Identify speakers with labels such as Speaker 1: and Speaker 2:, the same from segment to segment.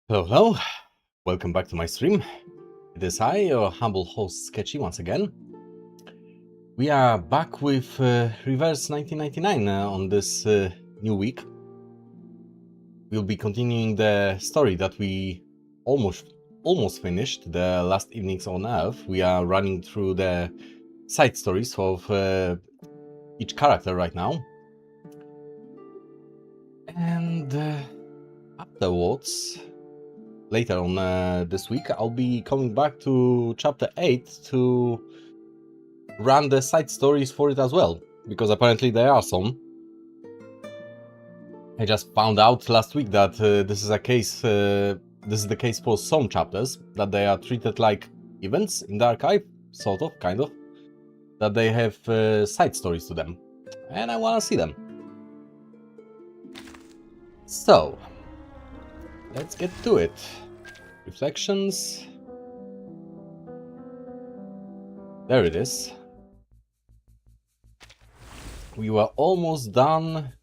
Speaker 1: Hello, hello. Welcome back to my stream. It is I, your humble host, Sketchy, once again. We are back with Reverse 1999 on this new week. We'll be continuing the story that we almost finished, the last evenings on Earth. We are running through the side stories of each character right now. And afterwards, later on this week, I'll be coming back to chapter 8 to run the side stories for it as well, because apparently there are some. I just found out last week that this is the case for some chapters, that they are treated like events in the archive, sort of, kind of, that they have side stories to them, and I want to see them. So, let's get to it. Reflections. There it is. We were almost done.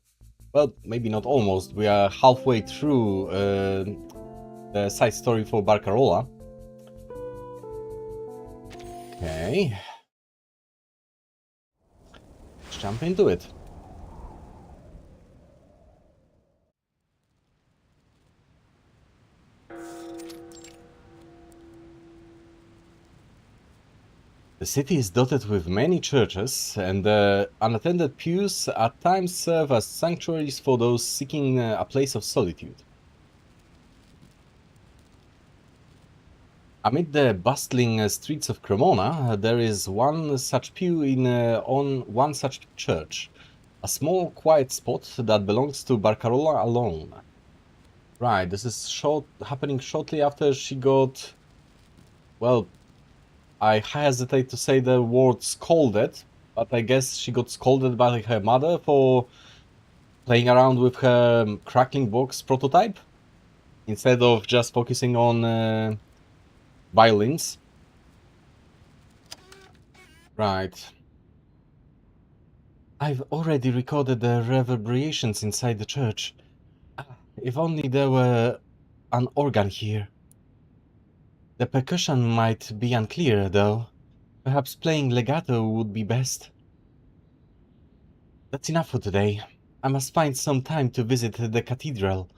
Speaker 1: Well, maybe not almost. We are halfway through the side story for Barcarola. Okay. Let's jump into it. The city is dotted with many churches, and the unattended pews at times serve as sanctuaries for those seeking a place of solitude. Amid the bustling streets of Cremona, there is one such pew on one such church, a small quiet spot that belongs to Barcarola alone. Right, this is happening shortly after she got, well, I hesitate to say the word scolded, but I guess she got scolded by her mother for playing around with her crackling box prototype instead of just focusing on violins. Right. I've already recorded the reverberations inside the church. If only there were an organ here. The percussion might be unclear, though. Perhaps playing legato would be best. That's enough for today. I must find some time to visit the cathedral.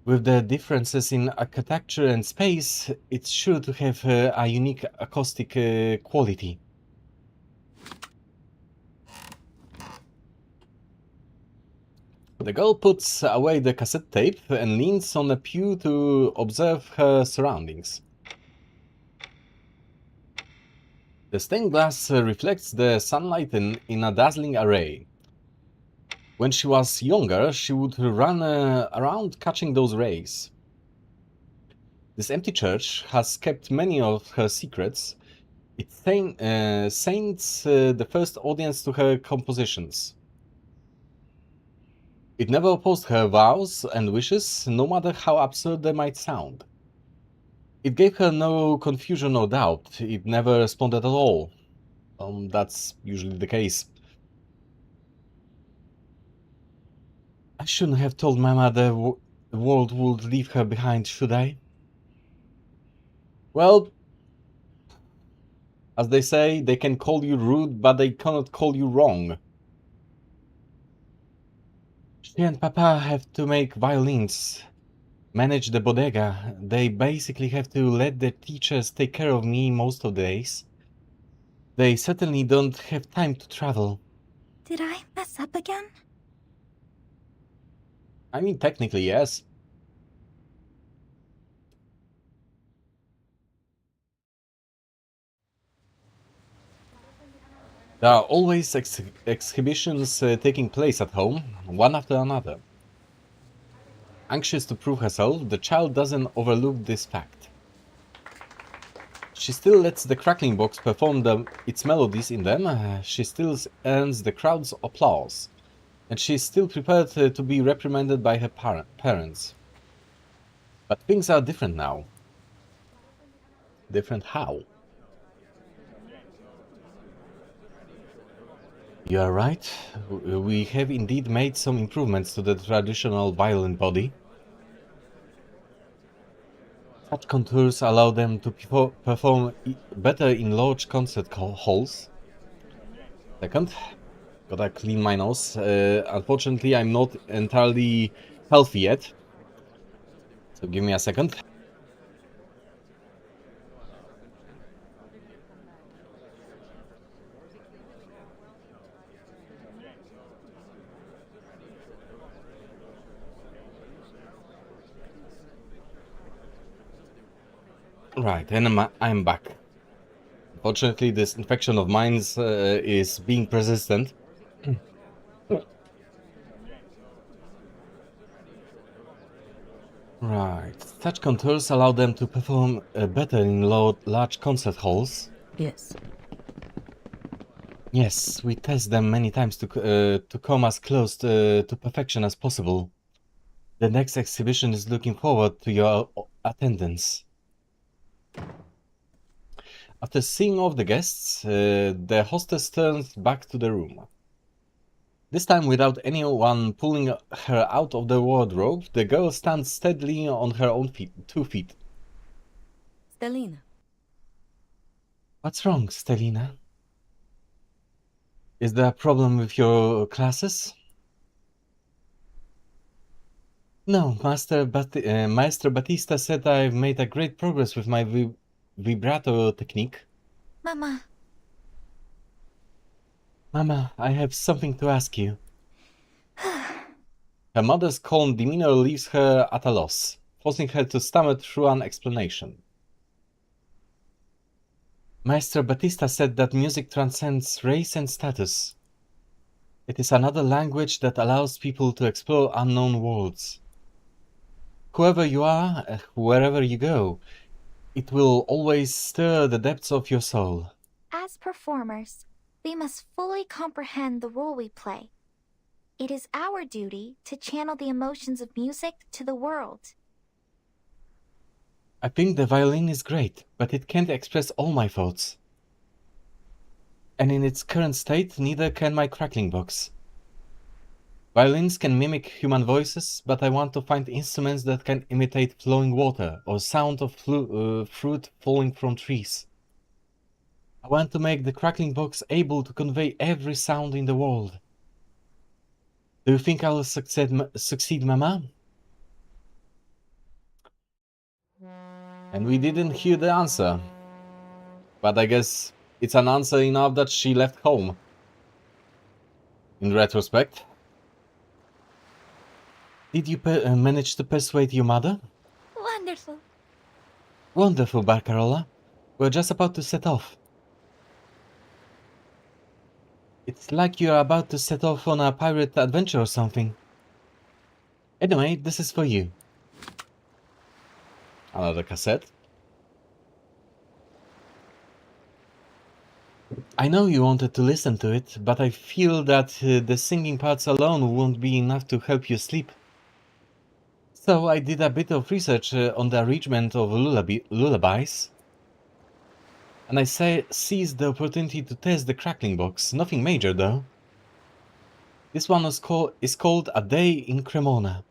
Speaker 1: With the differences in architecture and space, it's sure to have a unique acoustic quality. The girl puts away the cassette tape and leans on a pew to observe her surroundings. The stained glass reflects the sunlight in a dazzling array. When she was younger, she would run around catching those rays. This empty church has kept many of her secrets. It saints the first audience to her compositions. It never opposed her vows and wishes, no matter how absurd they might sound. It gave her no confusion or doubt. It never responded at all. That's usually the case. I shouldn't have told Mama the world would leave her behind, should I? Well, as they say, they can call you rude, but they cannot call you wrong. She and Papa have to make violins, manage the bodega. They basically have to let the teachers take care of me most of the days. They certainly don't have time to travel.
Speaker 2: Did I mess up again?
Speaker 1: I mean, technically, yes. There are always exhibitions taking place at home, one after another. Anxious to prove herself, the child doesn't overlook this fact. She still lets the crackling box perform its melodies in them, she still earns the crowd's applause, and she is still prepared to be reprimanded by her parents. But things are different now. Different how? You are right. We have indeed made some improvements to the traditional violin body. Such contours allow them to perform better in large concert halls. Second, gotta clean my nose. Unfortunately, I'm not entirely healthy yet. So give me a second. Right, and I'm back. Unfortunately, this infection of mine is being persistent. Right, such contours allow them to perform better in large concert halls.
Speaker 2: Yes.
Speaker 1: Yes, we test them many times to come as close to perfection as possible. The next exhibition is looking forward to your attendance. After seeing off the guests, the hostess turns back to the room. This time, without anyone pulling her out of the wardrobe, the girl stands steadily on her own 2 feet.
Speaker 2: Stelina.
Speaker 1: What's wrong, Stelina? Is there a problem with your classes? No, Maestro Batista said I've made a great progress with my vibrato technique.
Speaker 2: Mama.
Speaker 1: Mama, I have something to ask you. Her mother's calm demeanor leaves her at a loss, forcing her to stammer through an explanation. Maestro Batista said that music transcends race and status. It is another language that allows people to explore unknown worlds. Whoever you are, wherever you go, it will always stir the depths of your soul.
Speaker 3: As performers, we must fully comprehend the role we play. It is our duty to channel the emotions of music to the world.
Speaker 1: I think the violin is great, but it can't express all my thoughts. And in its current state, neither can my crackling box. Violins can mimic human voices, but I want to find instruments that can imitate flowing water or sound of fruit falling from trees. I want to make the crackling box able to convey every sound in the world. Do you think I'll succeed, Mama? And we didn't hear the answer. But I guess it's an answer enough that she left home. In retrospect. Did you manage to persuade your mother?
Speaker 3: Wonderful.
Speaker 1: Wonderful, Barcarola. We're just about to set off. It's like you're about to set off on a pirate adventure or something. Anyway, this is for you. Another cassette. I know you wanted to listen to it, but I feel that the singing parts alone won't be enough to help you sleep. So I did a bit of research on the arrangement of lullabies. And I seized the opportunity to test the crackling box. Nothing major, though. This one is called A Day in Cremona.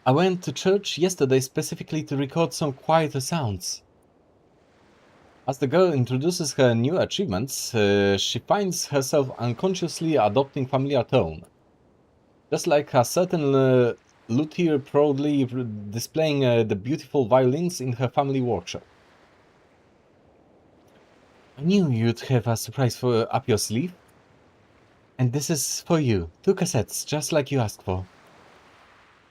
Speaker 1: I went to church yesterday specifically to record some quieter sounds. As the girl introduces her new achievements, she finds herself unconsciously adopting familiar tone. Just like a certain luthier proudly displaying the beautiful violins in her family workshop. I knew you'd have a surprise up your sleeve. And this is for you. 2 cassettes, just like you asked for.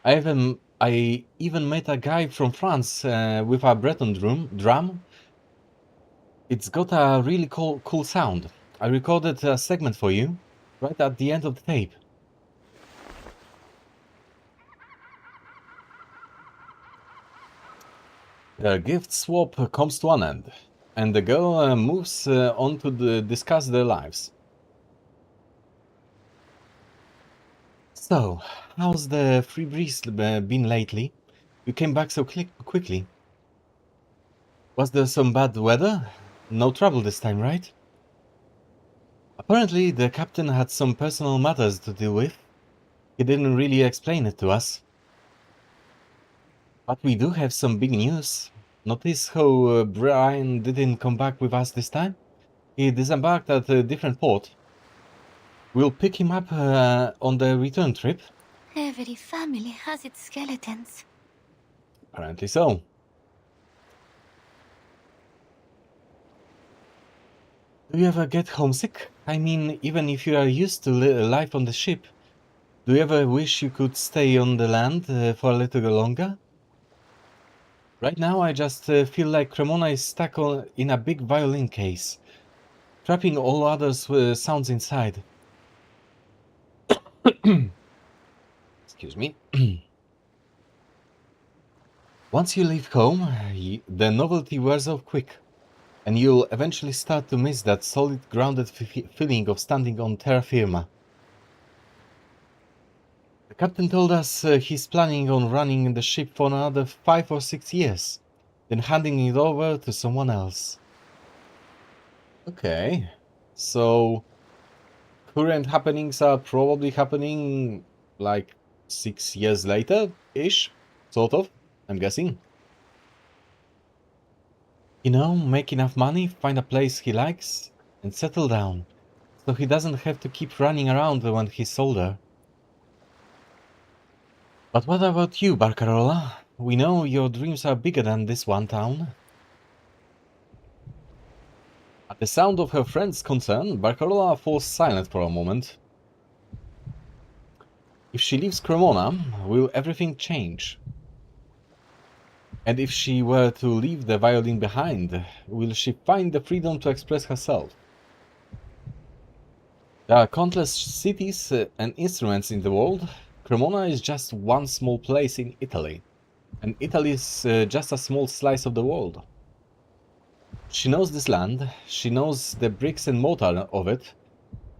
Speaker 1: I even met a guy from France with a Breton drum. It's got a really cool sound. I recorded a segment for you, right at the end of the tape. The gift swap comes to an end, and the girl moves on to discuss their lives. So, how's the free breeze been lately? You came back so quickly. Was there some bad weather? No trouble this time, right? Apparently, the captain had some personal matters to deal with. He didn't really explain it to us. But we do have some big news. Notice how Brian didn't come back with us this time? He disembarked at a different port. We'll pick him up on the return trip.
Speaker 3: Every family has its skeletons.
Speaker 1: Apparently so. Do you ever get homesick? I mean, even if you are used to life on the ship, do you ever wish you could stay on the land for a little longer? Right now I just feel like Cremona is stuck in a big violin case, trapping all other sounds inside. Excuse me. Once you leave home, the novelty wears off quick, and you'll eventually start to miss that solid, grounded feeling of standing on terra firma. The captain told us he's planning on running the ship for another 5 or 6 years, then handing it over to someone else. Okay, so current happenings are probably happening like 6 years later-ish, sort of, I'm guessing. You know, make enough money, find a place he likes, and settle down, so he doesn't have to keep running around when he's older. But what about you, Barcarola? We know your dreams are bigger than this one town. At the sound of her friend's concern, Barcarola falls silent for a moment. If she leaves Cremona, will everything change? And if she were to leave the violin behind, will she find the freedom to express herself? There are countless cities and instruments in the world. Cremona is just one small place in Italy, and Italy is just a small slice of the world. She knows this land, she knows the bricks and mortar of it,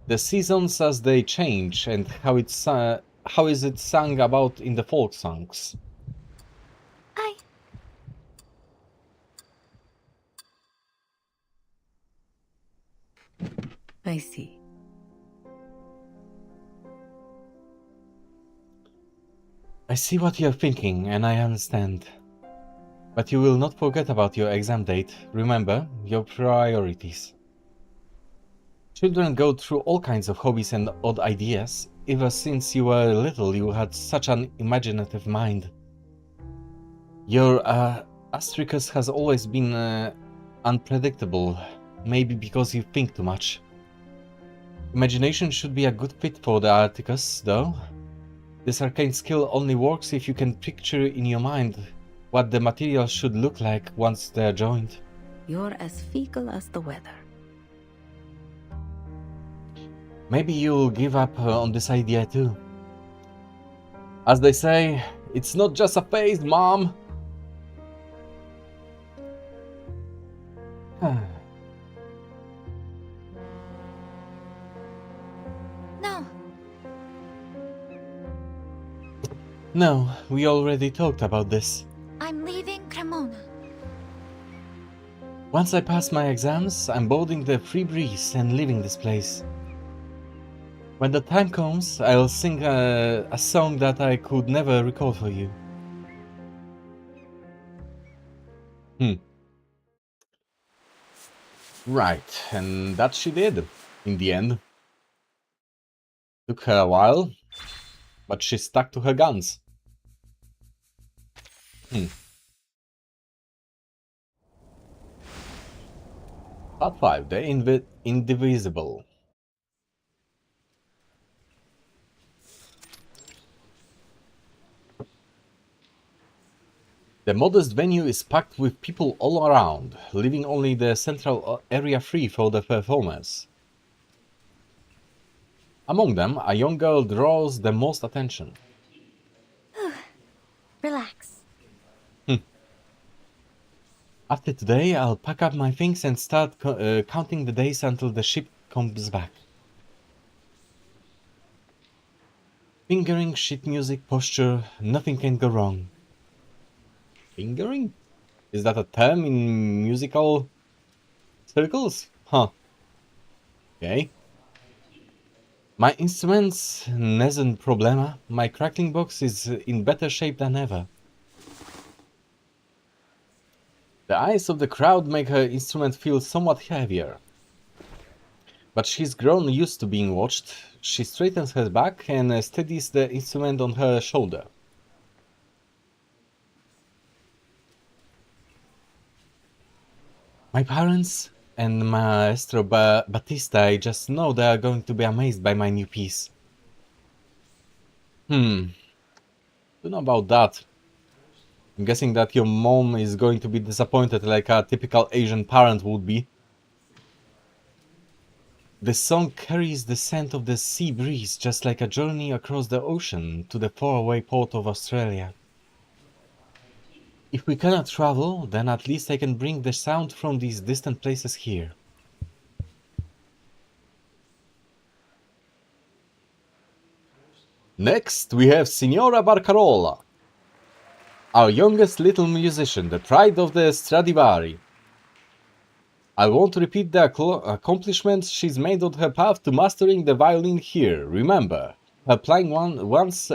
Speaker 1: the seasons as they change, and how is it sung about in the folk songs.
Speaker 2: I see.
Speaker 1: I see what you're thinking, and I understand. But you will not forget about your exam date. Remember your priorities. Children go through all kinds of hobbies and odd ideas. Ever since you were little, you had such an imaginative mind. Your astricus has always been unpredictable, maybe because you think too much. Imagination should be a good fit for the Articus, though. This arcane skill only works if you can picture in your mind what the materials should look like once they're joined.
Speaker 2: You're as fickle as the weather.
Speaker 1: Maybe you'll give up on this idea too. As they say, it's not just a phase, Mom!
Speaker 3: No,
Speaker 1: No, we already talked about this.
Speaker 3: I'm leaving Cremona.
Speaker 1: Once I pass my exams, I'm boarding the Free Breeze and leaving this place. When the time comes, I'll sing a song that I could never record for you. Right, and that she did, in the end. Took her a while, but she stuck to her guns. Part 5, The Indivisible. The modest venue is packed with people all around, leaving only the central area free for the performers. Among them, a young girl draws the most attention.
Speaker 3: Relax.
Speaker 1: After today, I'll pack up my things and start counting the days until the ship comes back. Fingering, sheet music, posture, nothing can go wrong. Fingering? Is that a term in musical circles? Huh. Okay. My instruments, nessun problema. My crackling box is in better shape than ever. The eyes of the crowd make her instrument feel somewhat heavier. But she's grown used to being watched. She straightens her back and steadies the instrument on her shoulder. My parents and Maestro Batista, I just know they are going to be amazed by my new piece. Don't know about that. I'm guessing that your mom is going to be disappointed like a typical Asian parent would be. The song carries the scent of the sea breeze, just like a journey across the ocean to the faraway port of Australia. If we cannot travel, then at least I can bring the sound from these distant places here. Next, we have Signora Barcarola, our youngest little musician, the pride of the Stradivari. I won't repeat the accomplishments she's made on her path to mastering the violin here. Remember, her playing once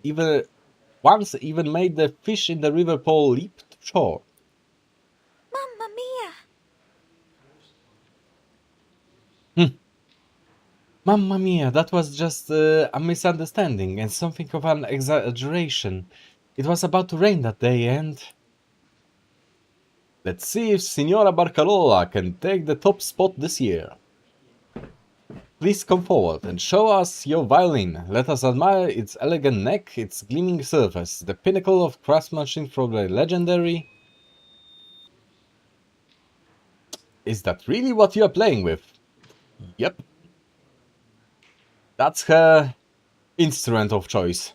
Speaker 1: even made the fish in the river pole leap to shore.
Speaker 3: Mamma mia!
Speaker 1: Mamma mia, that was just a misunderstanding and something of an exaggeration. It was about to rain that day and... Let's see if Signora Barcarola can take the top spot this year. Please come forward and show us your violin. Let us admire its elegant neck, its gleaming surface, the pinnacle of craftsmanship from the legendary... Is that really what you are playing with? Yep. That's her instrument of choice.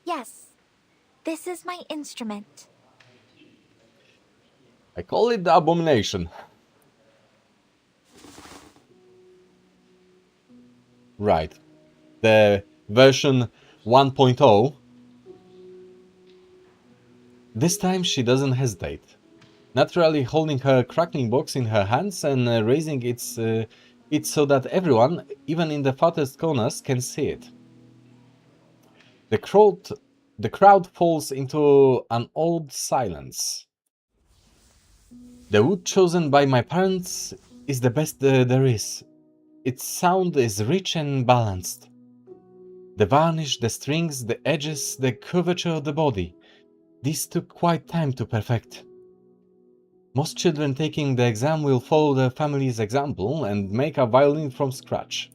Speaker 3: Yes, this is my instrument.
Speaker 1: I call it the Abomination. Right. The version 1.0. This time she doesn't hesitate. Naturally holding her crackling box in her hands and raising it so that everyone, even in the farthest corners, can see it. The crowd falls into an old silence. The wood chosen by my parents is the best there is. Its sound is rich and balanced. The varnish, the strings, the edges, the curvature of the body. These took quite time to perfect. Most children taking the exam will follow their family's example and make a violin from scratch.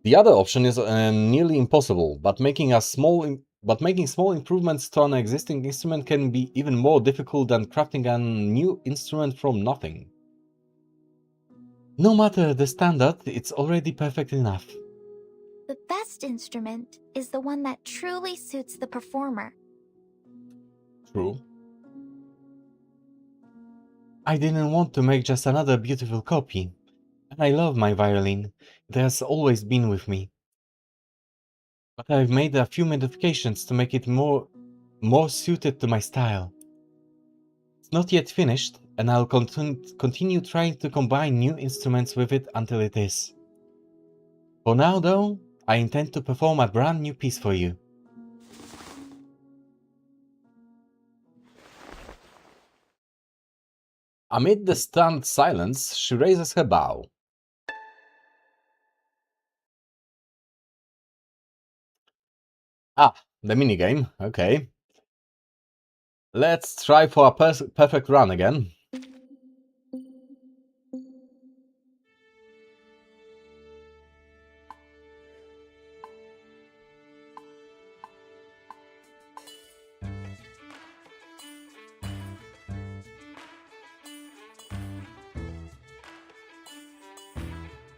Speaker 1: The other option is nearly impossible, but making small improvements to an existing instrument can be even more difficult than crafting a new instrument from nothing. No matter the standard, it's already perfect enough.
Speaker 3: The best instrument is the one that truly suits the performer.
Speaker 1: True. I didn't want to make just another beautiful copy. And I love my violin. It has always been with me. But I've made a few modifications to make it more suited to my style. It's not yet finished, and I'll continue trying to combine new instruments with it until it is. For now, though, I intend to perform a brand new piece for you. Amid the stunned silence, she raises her bow. Ah, the minigame, okay. Let's try for a perfect run again.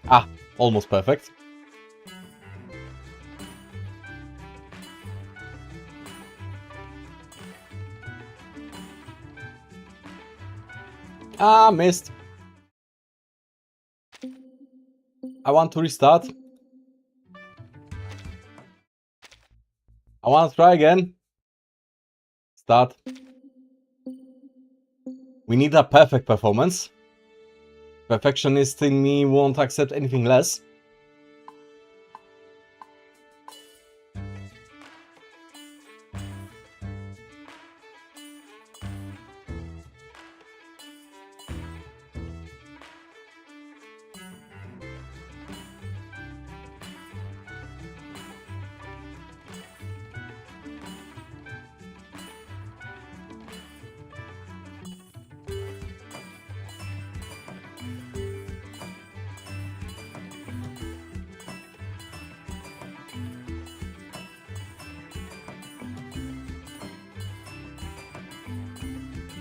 Speaker 1: Ah, almost perfect. Ah, missed. I want to restart. I want to try again. Start. We need a perfect performance. Perfectionist in me won't accept anything less.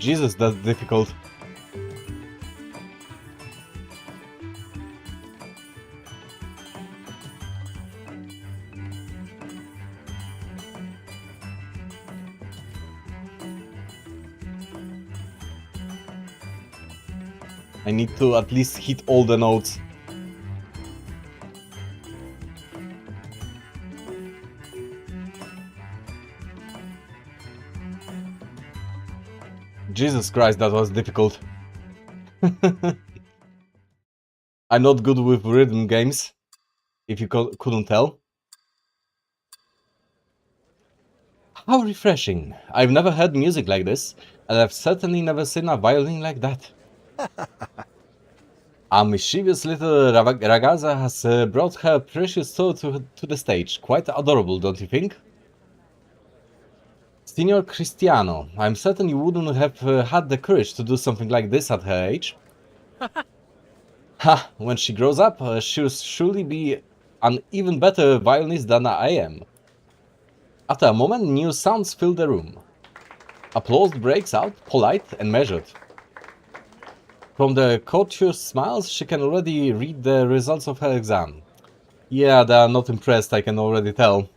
Speaker 1: Jesus, that's difficult. I need to at least hit all the notes. Jesus Christ, that was difficult. I'm not good with rhythm games, if you couldn't tell. How refreshing. I've never heard music like this, and I've certainly never seen a violin like that. A mischievous little ragazza has brought her precious toy to the stage. Quite adorable, don't you think? Signor Cristiano, I'm certain you wouldn't have had the courage to do something like this at her age. Ha! When she grows up, she'll surely be an even better violinist than I am. After a moment, new sounds fill the room. Applause breaks out, polite and measured. From the courteous smiles, she can already read the results of her exam. Yeah, they are not impressed, I can already tell.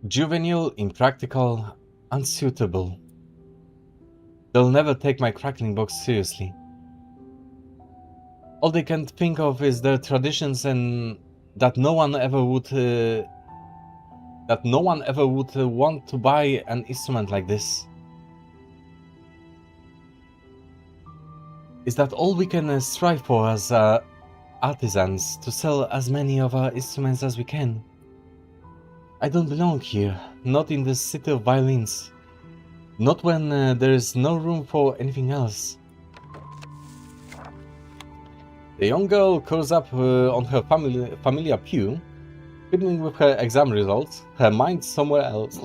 Speaker 1: Juvenile, impractical, unsuitable. They'll never take my crackling box seriously. All they can think of is their traditions and that no one ever would want to buy an instrument like this. Is that all we can strive for as artisans, to sell as many of our instruments as we can? I don't belong here, not in the city of violins. Not when there is no room for anything else. The young girl curls up on her familiar pew, fiddling with her exam results, her mind somewhere else.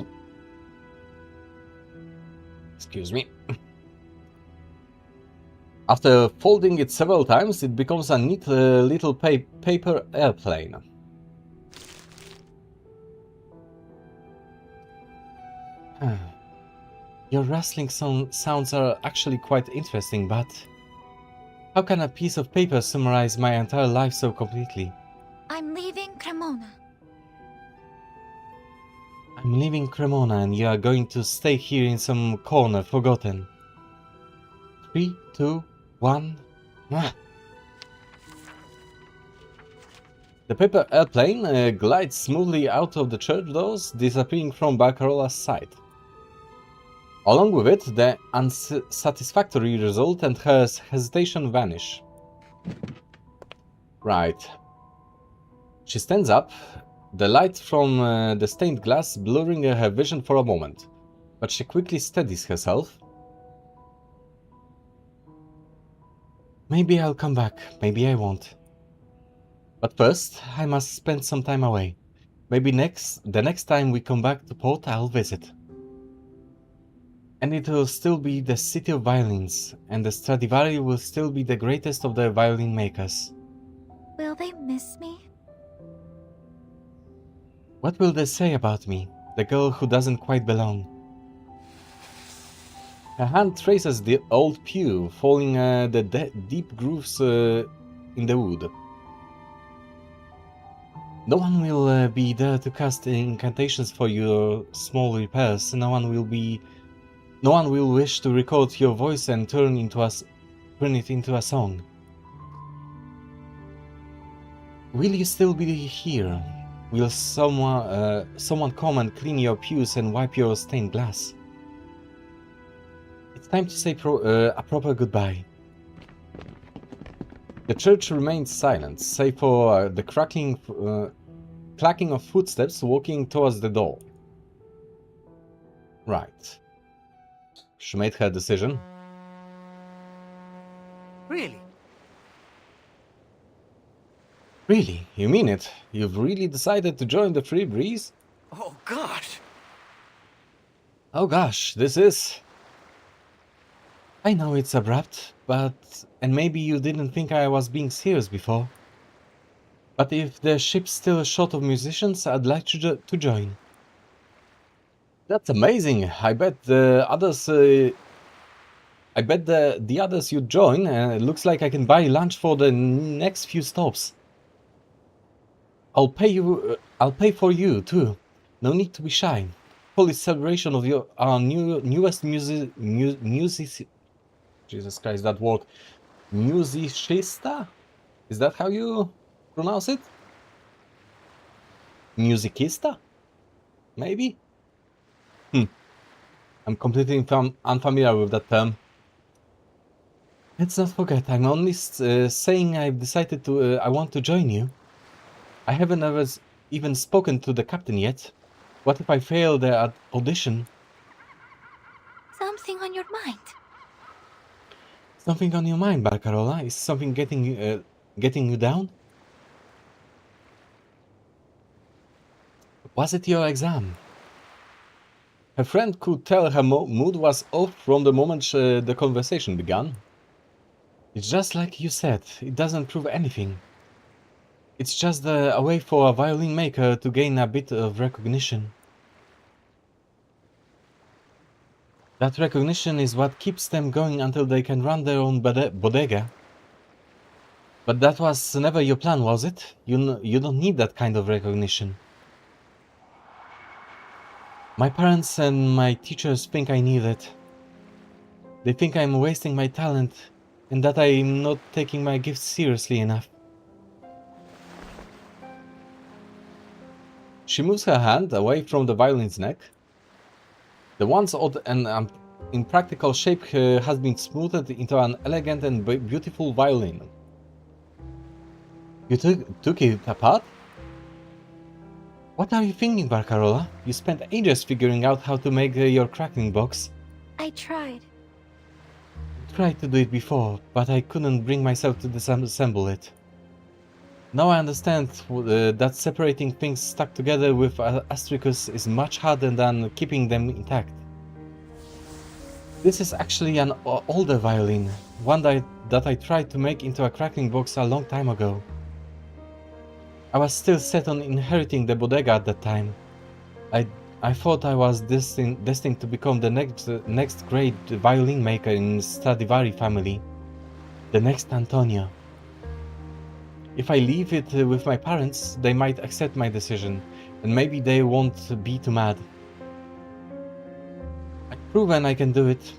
Speaker 1: Excuse me. After folding it several times, it becomes a neat little paper airplane. Your rustling sounds are actually quite interesting, but how can a piece of paper summarize my entire life so completely?
Speaker 3: I'm leaving Cremona.
Speaker 1: I'm leaving Cremona and you are going to stay here in some corner forgotten. 3, 2, 1. Ah. The paper airplane glides smoothly out of the church doors, disappearing from Barcarola's sight. Along with it, the unsatisfactory result and her hesitation vanish. Right. She stands up, the light from the stained glass blurring her vision for a moment, but she quickly steadies herself. Maybe I'll come back, maybe I won't. But first, I must spend some time away. Maybe the next time we come back to port, I'll visit. And it will still be the city of violins, and the Stradivari will still be the greatest of the violin makers.
Speaker 3: Will they miss me?
Speaker 1: What will they say about me, the girl who doesn't quite belong? Her hand traces the old pew, following the deep grooves in the wood. No one will be there to cast incantations for your small repairs. No one will wish to record your voice and turn it into a song. Will you still be here? Will someone come and clean your pews and wipe your stained glass? It's time to say a proper goodbye. The church remains silent, save for the clacking of footsteps walking towards the door. Right. She made her decision.
Speaker 4: Really?
Speaker 1: Really? You mean it? You've really decided to join the Free Breeze?
Speaker 4: Oh, gosh.
Speaker 1: Oh gosh, this is... I know it's abrupt, but... And maybe you didn't think I was being serious before. But if the ship's still short of musicians, I'd like to join. That's amazing. I bet the others. I bet the others you join. Looks like I can buy lunch for the next few stops. I'll pay you. I'll pay for you too. No need to be shy. Holy celebration of your newest music. Jesus Christ, that word. Musicista? Is that how you pronounce it? Musicista? Maybe? I'm completely unfamiliar with that term. Let's not forget, I'm only saying I've decided to. I want to join you. I haven't ever even spoken to the captain yet. What if I fail the audition?
Speaker 3: Something on your mind?
Speaker 1: Something on your mind, Barcarola? Is something getting you down? Was it your exam? Her friend could tell her mood was off from the moment the conversation began. It's just like you said, it doesn't prove anything. It's just a way for a violin maker to gain a bit of recognition. That recognition is what keeps them going until they can run their own bodega. But that was never your plan, was it? You don't need that kind of recognition. My parents and my teachers think I need it. They think I'm wasting my talent and that I'm not taking my gifts seriously enough. She moves her hand away from the violin's neck. The once odd and impractical shape has been smoothed into an elegant and beautiful violin. You took it apart? What are you thinking, Barcarola? You spent ages figuring out how to make your cracking box.
Speaker 3: I tried.
Speaker 1: Tried to do it before, but I couldn't bring myself to disassemble it. Now I understand that separating things stuck together with astricus is much harder than keeping them intact. This is actually an older violin, one that I tried to make into a cracking box a long time ago. I was still set on inheriting the bodega at that time. I thought I was destined to become the next great violin maker in Stradivari family, the next Antonio. If I leave it with my parents, they might accept my decision, and maybe they won't be too mad. I've proven I can do it.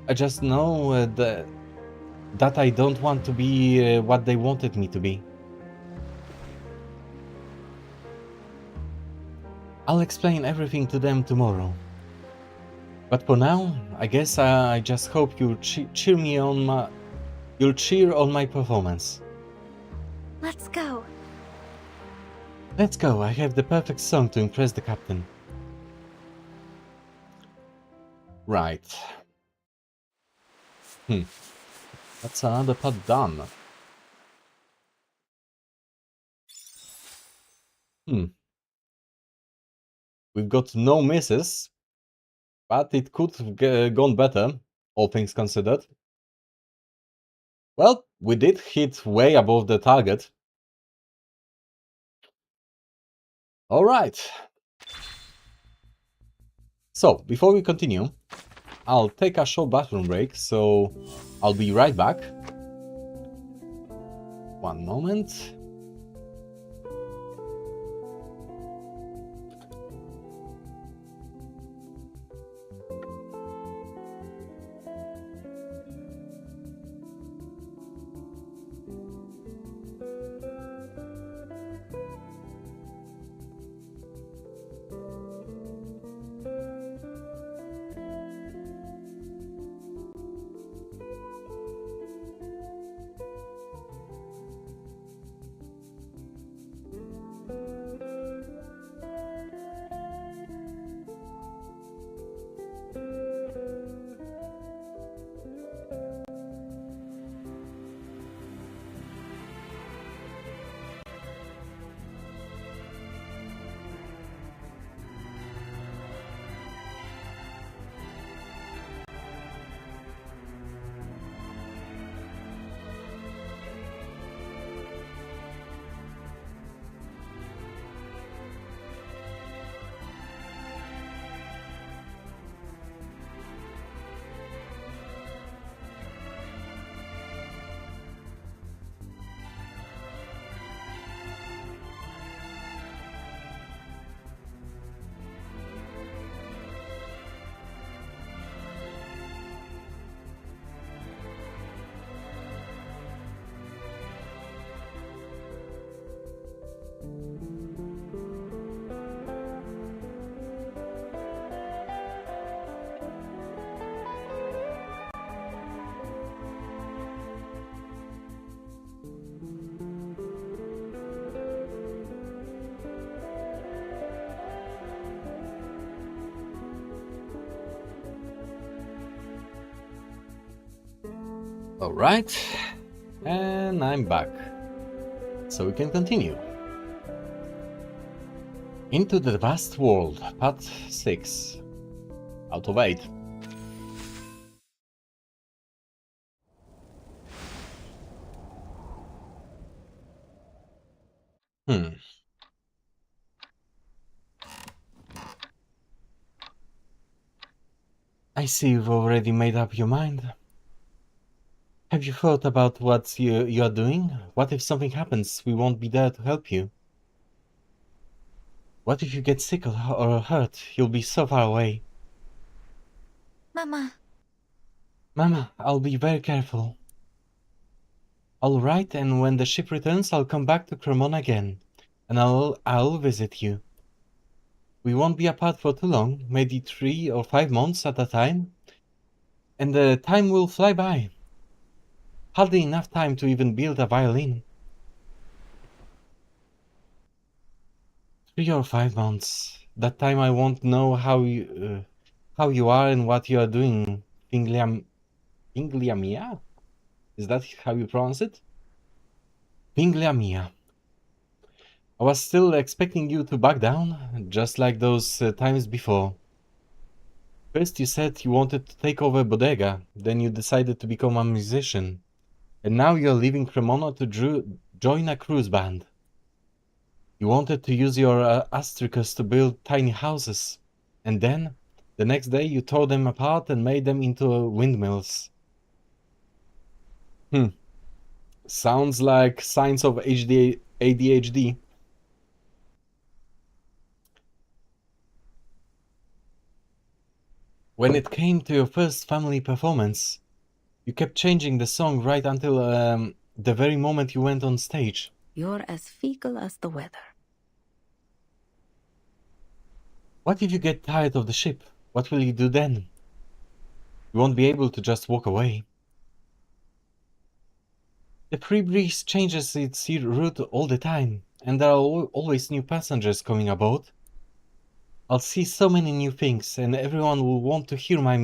Speaker 1: I just know that I don't want to be what they wanted me to be. I'll explain everything to them tomorrow. But for now, I guess I just hope you'll cheer on my performance.
Speaker 3: Let's go.
Speaker 1: Let's go, I have the perfect song to impress the captain. Right. That's another part done. We've got no misses, but it could have gone better, all things considered. Well, we did hit way above the target. Alright. So, before we continue, I'll take a short bathroom break, so I'll be right back. One moment. Alright, and I'm back. So we can continue. Into the Vast World, Part 6. Out of 8. I see you've already made up your mind. Have you thought about what you are doing? What if something happens? We won't be there to help you. What if you get sick or hurt? You'll be so far away.
Speaker 3: Mama,
Speaker 1: Mama, I'll be very careful. All right, and when the ship returns, I'll come back to Cremona again, and I'll visit you. We won't be apart for too long, maybe 3 or 5 months at a time, and the time will fly by. Hardly enough time to even build a violin. 3 or 5 months. That time I won't know how you are and what you are doing. Pingliamia? Is that how you pronounce it? Pingliamia. I was still expecting you to back down, just like those times before. First you said you wanted to take over Bodega, then you decided to become a musician. And now you're leaving Cremona to join a cruise band. You wanted to use your astricus to build tiny houses. And then, the next day you tore them apart and made them into windmills. Sounds like signs of ADHD. When it came to your first family performance, you kept changing the song right until the very moment you went on stage.
Speaker 2: You're as fickle as the weather.
Speaker 1: What if you get tired of the ship? What will you do then? You won't be able to just walk away. The free breeze changes its route all the time, and there are always new passengers coming aboard. I'll see so many new things, and everyone will want to hear my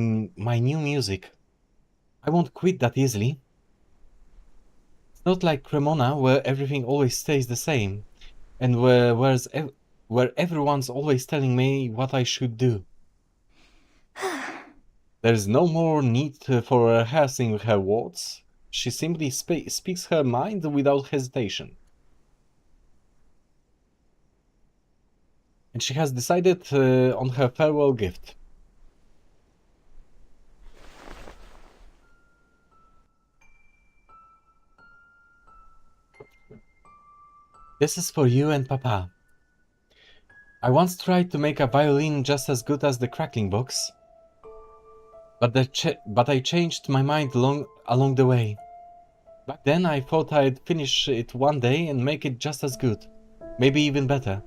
Speaker 1: new music. I won't quit that easily. It's not like Cremona, where everything always stays the same, and where everyone's always telling me what I should do. There's no more need for rehearsing her words. She simply speaks her mind without hesitation. And she has decided on her farewell gift. This is for you and Papa. I once tried to make a violin just as good as the crackling box, but I changed my mind along the way. Back then I thought I'd finish it one day and make it just as good, maybe even better.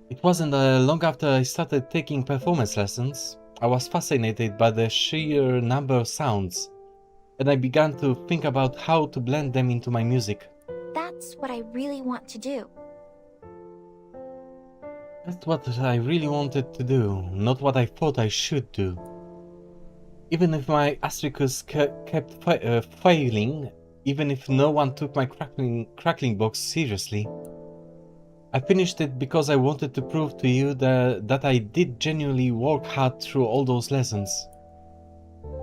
Speaker 1: It wasn't long after I started taking performance lessons. I was fascinated by the sheer number of sounds, and I began to think about how to blend them into my music.
Speaker 3: that's what I really want to do.
Speaker 1: That's what I really wanted to do, not what I thought I should do. Even if my astricus kept failing, even if no one took my crackling box seriously, I finished it because I wanted to prove to you that I did genuinely work hard through all those lessons.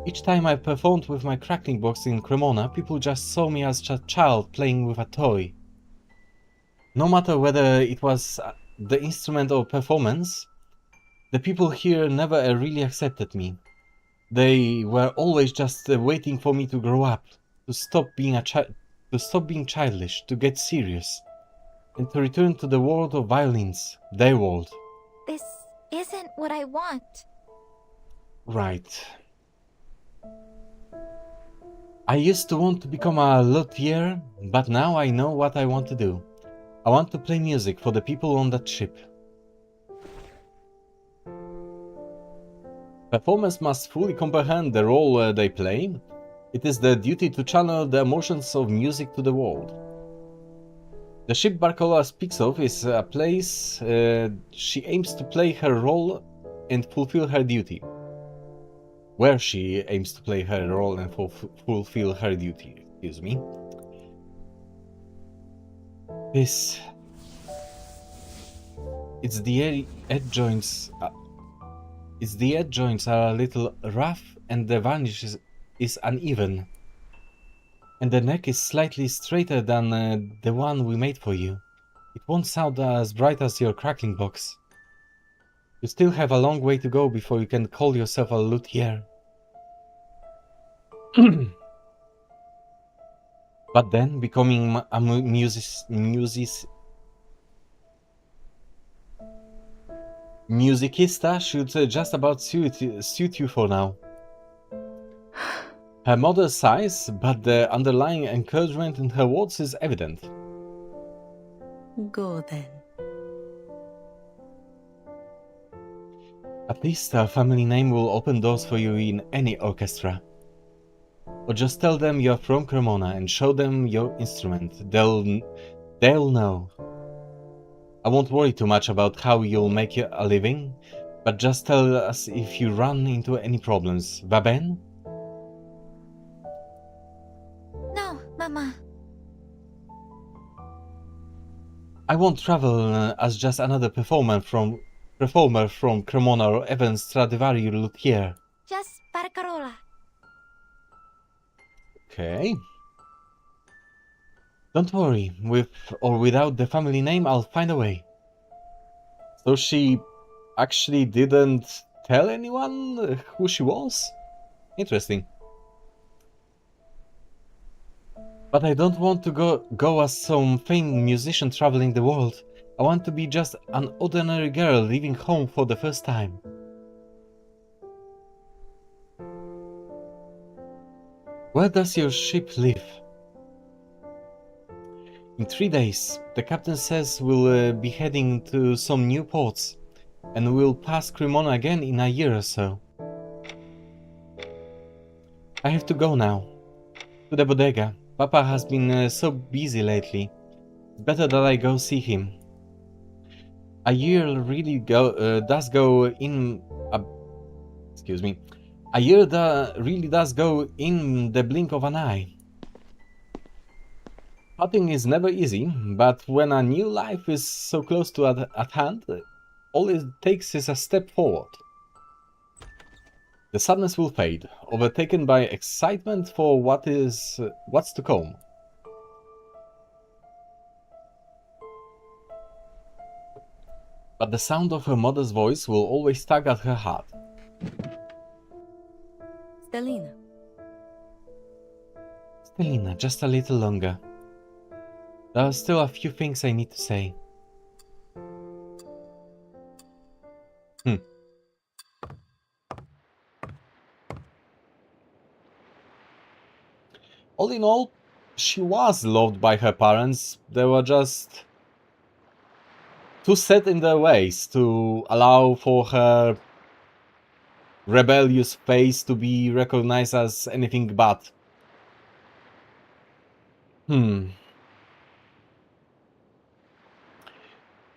Speaker 1: Each time I performed with my crackling box in Cremona, people just saw me as a child playing with a toy. No matter whether it was the instrument or performance, the people here never really accepted me. They were always just waiting for me to grow up, to stop being childish, to get serious, and to return to the world of violins, their world.
Speaker 3: This isn't what I want.
Speaker 1: Right. I used to want to become a luthier, but now I know what I want to do. I want to play music for the people on that ship. Performers must fully comprehend the role they play. It is their duty to channel the emotions of music to the world. The ship Barcola speaks of is a place she aims to play her role and fulfill her duty. where she aims to play her role and fulfill her duty. Excuse me. It's the edge joints. The edge joints are a little rough, and the varnish is uneven. And the neck is slightly straighter than the one we made for you. It won't sound as bright as your crackling box. You still have a long way to go before you can call yourself a luthier. But then, becoming a musicista should just about suit you for now. Her mother sighs, but the underlying encouragement in her words is evident.
Speaker 2: Go then.
Speaker 1: At least a family name will open doors for you in any orchestra. Or just tell them you're from Cremona and show them your instrument. They'll know. I won't worry too much about how you'll make a living, but just tell us if you run into any problems. Va ben?
Speaker 3: No, Mama.
Speaker 1: I won't travel as just another performer from Cremona or even Stradivari luthier.
Speaker 3: Just Barcarola.
Speaker 1: Okay. Don't worry, with or without the family name, I'll find a way. So she actually didn't tell anyone who she was? Interesting. But I don't want to go as some famed musician traveling the world. I want to be just an ordinary girl leaving home for the first time. Where does your ship live? In 3 days, the captain says we'll be heading to some new ports, and we'll pass Cremona again in a year or so. I have to go now. To the bodega. Papa has been so busy lately. It's better that I go see him. A year really does go in... excuse me. A year really does go in the blink of an eye. Parting is never easy, but when a new life is so close to at hand, all it takes is a step forward. The sadness will fade, overtaken by excitement for what's to come. But the sound of her mother's voice will always tug at her heart.
Speaker 2: Stelina.
Speaker 1: Stelina, just a little longer. There are still a few things I need to say. All in all, she was loved by her parents. They were just too set in their ways to allow for her rebellious face to be recognized as anything but.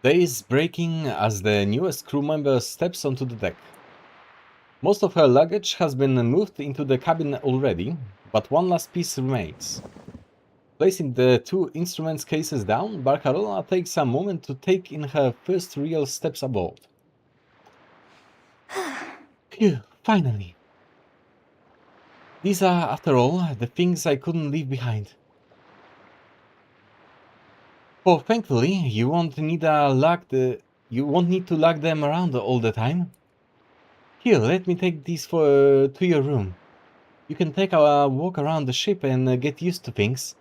Speaker 1: Day is breaking as the newest crew member steps onto the deck. Most of her luggage has been moved into the cabin already, but one last piece remains. Placing the 2 instruments cases down, Barcarola takes a moment to take in her first real steps aboard. Phew, finally. These are, after all, the things I couldn't leave behind. For thankfully, you won't need to lug them around all the time. Here, let me take these to your room. You can take a walk around the ship and get used to things.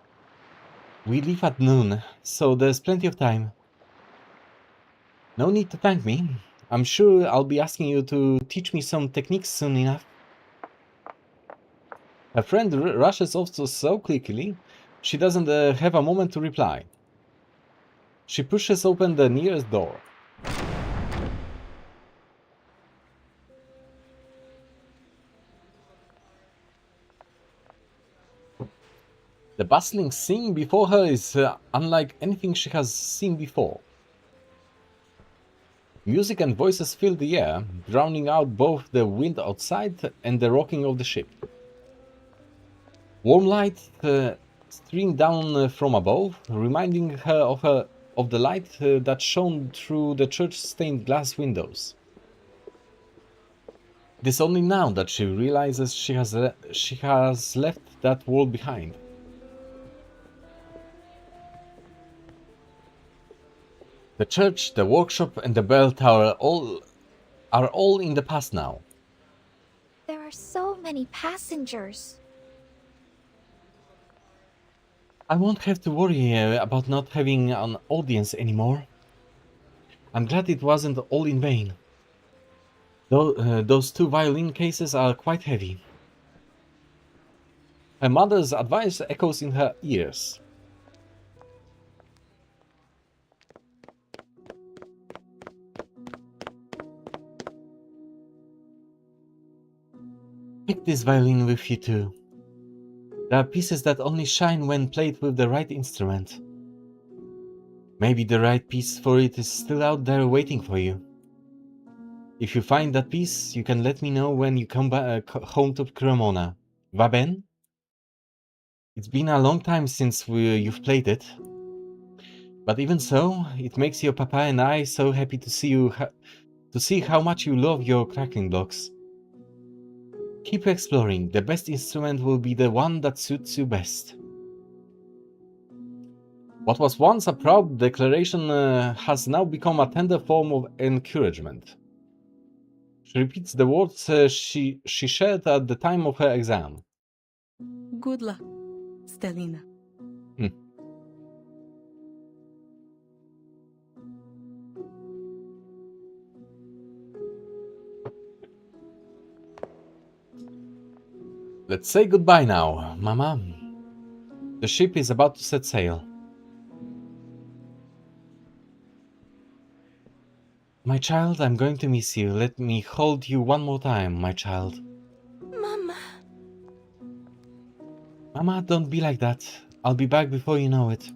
Speaker 1: We leave at noon, so there's plenty of time. No need to thank me. I'm sure I'll be asking you to teach me some techniques soon enough. Her friend rushes off so quickly, she doesn't have a moment to reply. She pushes open the nearest door. The bustling scene before her is unlike anything she has seen before. Music and voices fill the air, drowning out both the wind outside and the rocking of the ship. Warm light streamed down from above, reminding her of the light that shone through the church-stained glass windows. It is only now that she realizes she has left that world behind. The church, the workshop, and the bell tower are all in the past now.
Speaker 3: There are so many passengers.
Speaker 1: I won't have to worry about not having an audience anymore. I'm glad it wasn't all in vain. Those 2 violin cases are quite heavy. Her mother's advice echoes in her ears. Take this violin with you too. There are pieces that only shine when played with the right instrument. Maybe the right piece for it is still out there waiting for you. If you find that piece, you can let me know when you come back home to Cremona. Va ben? It's been a long time since you've played it. But even so, it makes your papa and I so happy to see how much you love your cracking blocks. Keep exploring. The best instrument will be the one that suits you best. What was once a proud declaration has now become a tender form of encouragement. She repeats the words she shared at the time of her exam.
Speaker 2: Good luck, Stelina.
Speaker 1: Let's say goodbye now, Mama. The ship is about to set sail. My child, I'm going to miss you. Let me hold you one more time, my child.
Speaker 2: Mama.
Speaker 1: Mama, don't be like that. I'll be back before you know it.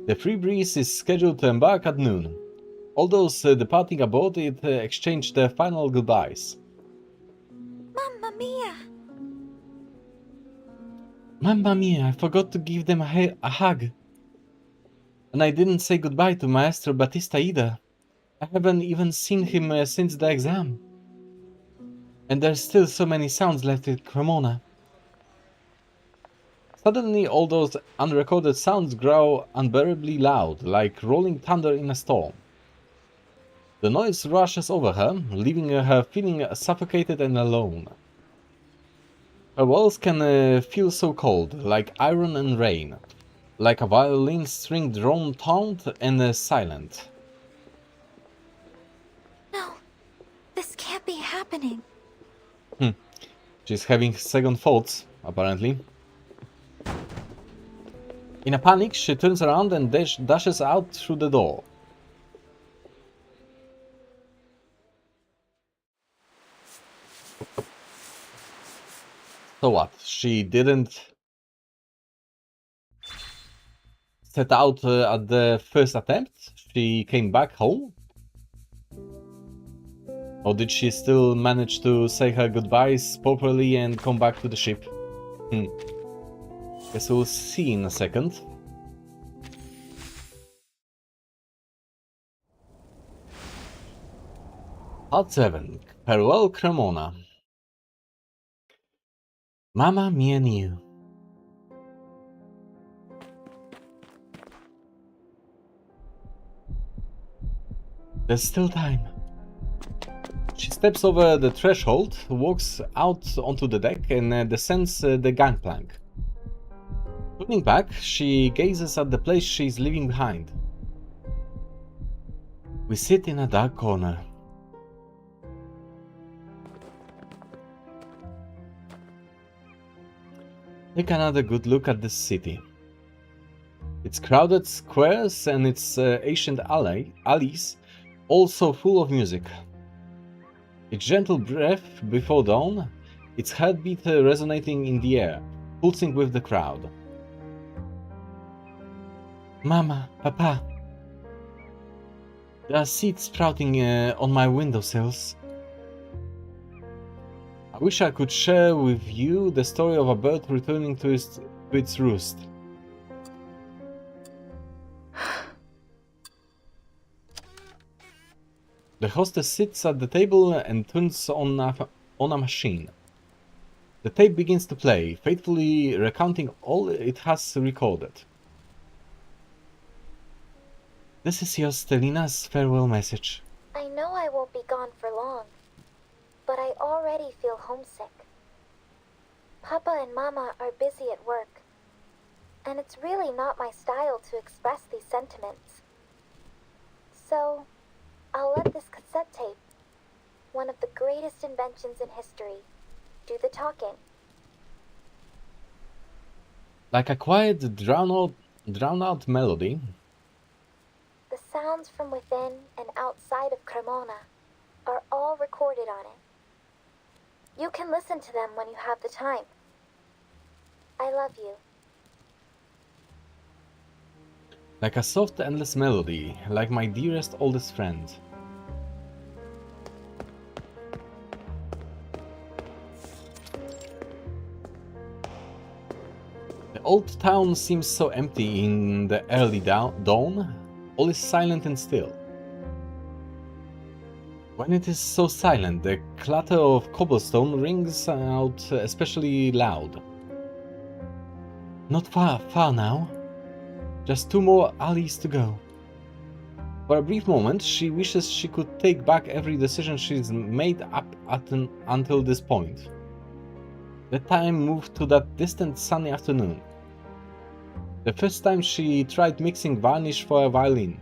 Speaker 1: The Free Breeze is scheduled to embark at noon. All those departing aboard it exchange their final goodbyes.
Speaker 3: Mamma mia!
Speaker 1: Mamma mia, I forgot to give them a hug. And I didn't say goodbye to Maestro Battista either. I haven't even seen him since the exam. And there's still so many sounds left in Cremona. Suddenly all those unrecorded sounds grow unbearably loud, like rolling thunder in a storm. The noise rushes over her, leaving her feeling suffocated and alone. Her walls can feel so cold, like iron and rain, like a violin string drawn taut and silent.
Speaker 3: No, this can't be happening.
Speaker 1: She's having second thoughts, apparently. In a panic, she turns around and dashes out through the door. So what? She didn't set out at the first attempt? She came back home? Or did she still manage to say her goodbyes properly and come back to the ship? Guess we'll see in a second. Part 7. Farewell Cremona. Mamma mia new. There's still time. She steps over the threshold, walks out onto the deck and descends the gangplank. Turning back, she gazes at the place she's leaving behind. We sit in a dark corner. Take another good look at this city. Its crowded squares and its ancient alleys, all so full of music. Its gentle breath before dawn, its heartbeat resonating in the air, pulsing with the crowd. Mama, Papa. There are seeds sprouting on my windowsills. I wish I could share with you the story of a bird returning to its roost. The hostess sits at the table and turns on a machine. The tape begins to play, faithfully recounting all it has recorded. This is your Stelina's farewell message.
Speaker 3: I know I won't be gone for long, but I already feel homesick. Papa and Mama are busy at work, and it's really not my style to express these sentiments. So, I'll let this cassette tape, one of the greatest inventions in history, do the talking.
Speaker 1: Like a quiet, drowned-out melody,
Speaker 3: The sounds from within and outside of Cremona are all recorded on it. You can listen to them when you have the time. I love you.
Speaker 1: like a soft, endless melody, like my dearest, oldest friend. The old town seems so empty in the early dawn. All is silent and still. When it is so silent, the clatter of cobblestone rings out especially loud. Not far now. Just 2 more alleys to go. For a brief moment, she wishes she could take back every decision she's made up until this point. The time moved to that distant sunny afternoon. The first time she tried mixing varnish for a violin.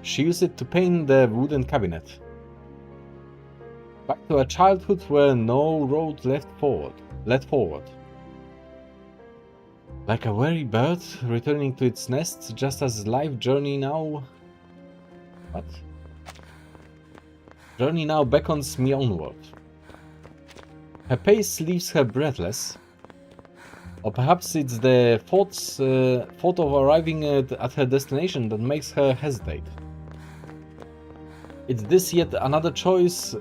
Speaker 1: She used it to paint the wooden cabinet. Back to a childhood where no road led forward. Like a weary bird returning to its nest, just as life journey now beckons me onward. Her pace leaves her breathless. Or perhaps it's the thought of arriving at her destination that makes her hesitate. Is this yet another choice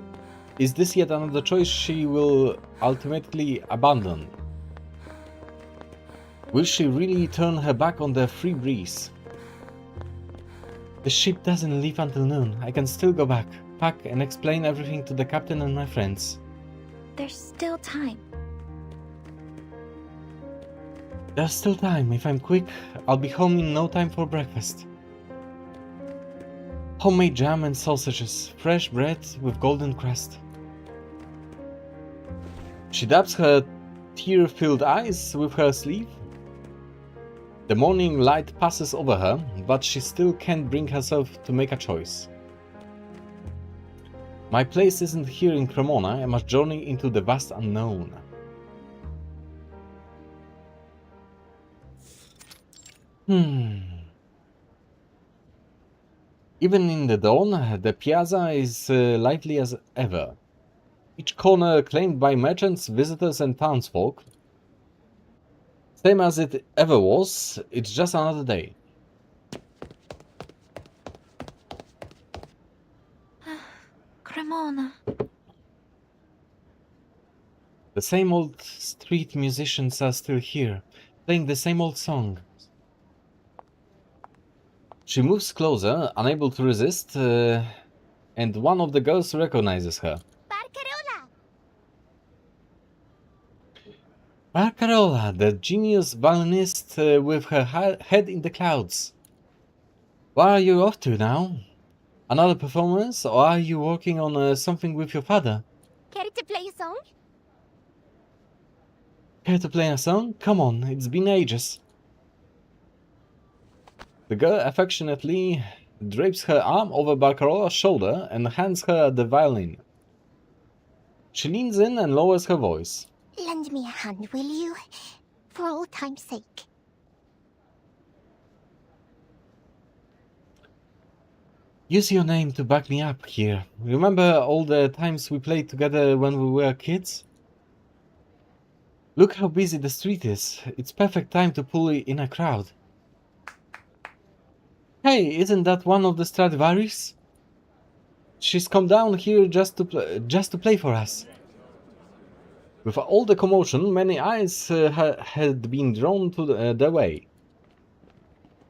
Speaker 1: she will ultimately abandon? Will she really turn her back on the free breeze? The ship doesn't leave until noon. I can still go back, pack and explain everything to the captain and my friends.
Speaker 3: There's still time.
Speaker 1: There's still time. If I'm quick, I'll be home in no time for breakfast. Homemade jam and sausages, fresh bread with golden crust. She dabs her tear-filled eyes with her sleeve. The morning light passes over her, but she still can't bring herself to make a choice. My place isn't here in Cremona. I must journey into the vast unknown. Even in the dawn, the piazza is lively as ever. Each corner claimed by merchants, visitors and townsfolk. Same as it ever was, it's just another day.
Speaker 3: Cremona.
Speaker 1: The same old street musicians are still here, playing the same old song. She moves closer, unable to resist, and one of the girls recognizes her. Barcarola, the genius violinist with her head in the clouds. Where are you off to now? Another performance, or are you working on something with your father?
Speaker 3: Care to play a song?
Speaker 1: Care to play a song? Come on, it's been ages. The girl affectionately drapes her arm over Barcarola's shoulder and hands her the violin. She leans in and lowers her voice.
Speaker 3: Lend me a hand, will you? For old time's sake.
Speaker 1: Use your name to back me up here. Remember all the times we played together when we were kids? Look how busy the street is. It's perfect time to pull in a crowd. Hey, isn't that one of the Stradivarius? She's come down here just to play for us. With all the commotion, many eyes had been drawn to their way.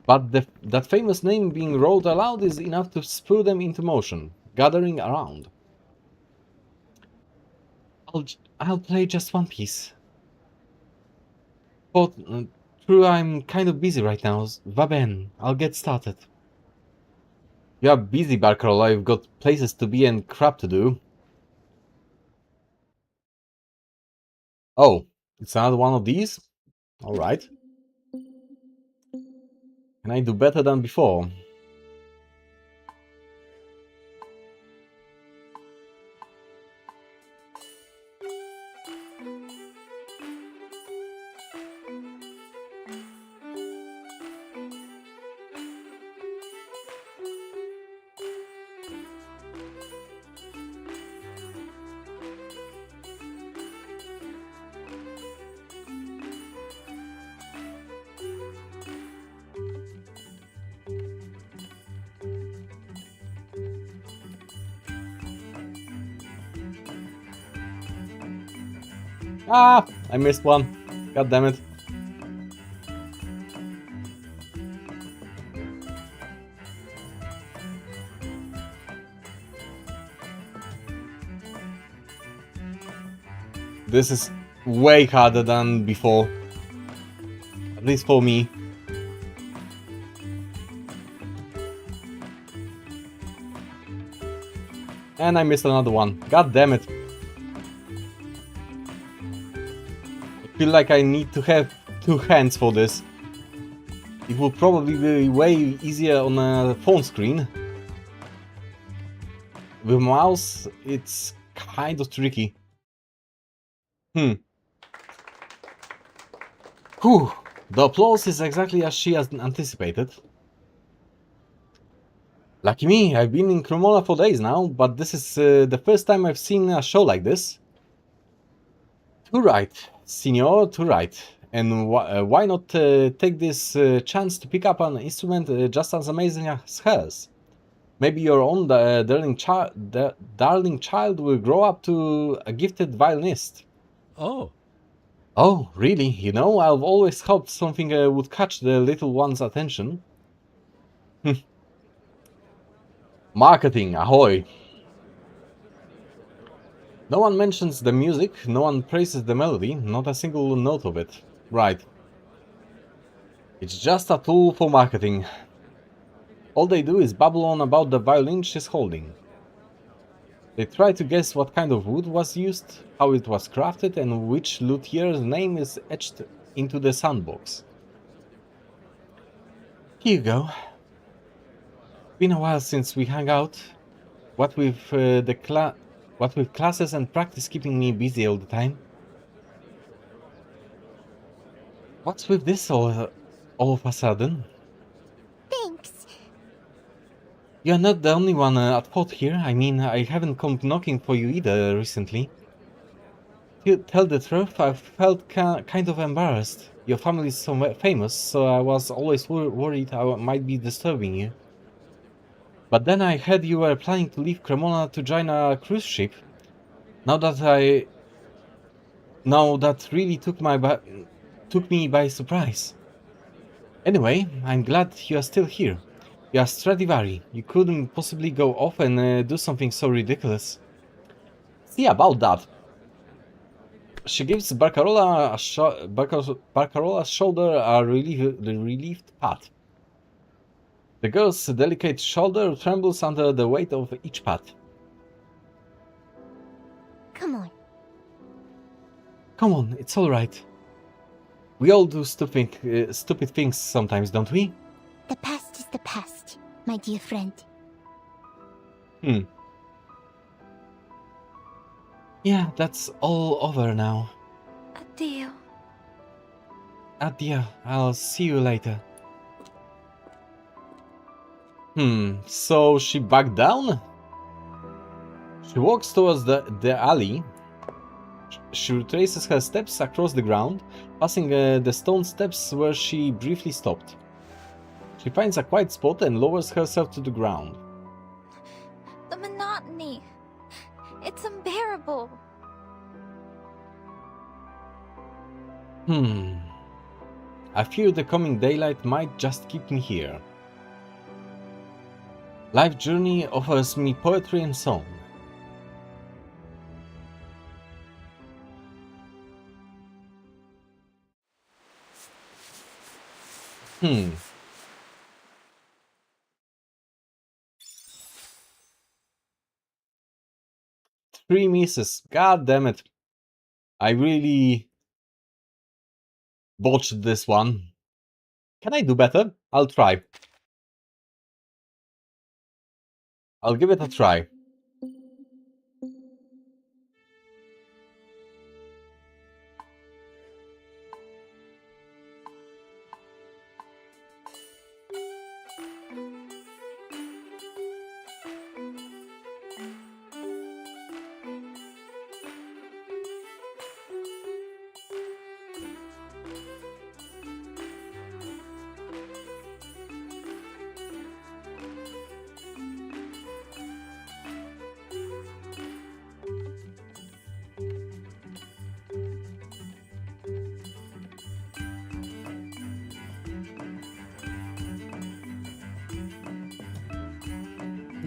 Speaker 1: But that famous name being rolled aloud is enough to spur them into motion, gathering around. I'll play just one piece. But true, I'm kind of busy right now. Va ben, I'll get started. You are busy, Barcarola. You've got places to be and crap to do. Oh, it's another one of these? Alright. Can I do better than before? Ah! I missed one. God damn it. This is way harder than before. At least for me. And I missed another one. God damn it. I feel like I need to have two hands for this. It would probably be way easier on a phone screen. With a mouse, it's kind of tricky. Whew. The applause is exactly as she has anticipated. Lucky me, I've been in Cremona for days now, but this is the first time I've seen a show like this. Too right, Signor, too right. And why not take this chance to pick up an instrument just as amazing as hers? Maybe your own darling child will grow up to a gifted violinist.
Speaker 4: Oh.
Speaker 1: Oh, really? You know, I've always hoped something would catch the little one's attention. Marketing, ahoy! No one mentions the music, no one praises the melody, not a single note of it. Right. It's just a tool for marketing. All they do is babble on about the violin she's holding. They try to guess what kind of wood was used, how it was crafted, and which luthier's name is etched into the soundbox. Here you go. Been a while since we hung out. What with classes and practice keeping me busy all the time. What's with this all of a sudden?
Speaker 3: Thanks.
Speaker 1: You're not the only one at fault here. I mean, I haven't come knocking for you either recently. To tell the truth, I felt kind of embarrassed. Your family is so famous, so I was always worried I might be disturbing you. But then I heard you were planning to leave Cremona to join a cruise ship. Now that really took me by surprise. Anyway, I'm glad you are still here. You are Stradivari. You couldn't possibly go off and do something so ridiculous. See about that. She gives Barcarola's shoulder a relieved pat. The girl's delicate shoulder trembles under the weight of each pat.
Speaker 3: Come on.
Speaker 1: Come on, it's all right. We all do stupid things sometimes, don't we?
Speaker 3: The past is the past, my dear friend.
Speaker 1: Yeah, that's all over now.
Speaker 2: Addio.
Speaker 1: Addio, I'll see you later. So she backed down? She walks towards the alley. She retraces her steps across the ground, passing the stone steps where she briefly stopped. She finds a quiet spot and lowers herself to the ground.
Speaker 3: The
Speaker 5: people.
Speaker 1: I fear the coming daylight might just keep me here. Life Journey offers me poetry and song. Three misses. God damn it. I really botched this one. Can I do better? I'll try. I'll give it a try.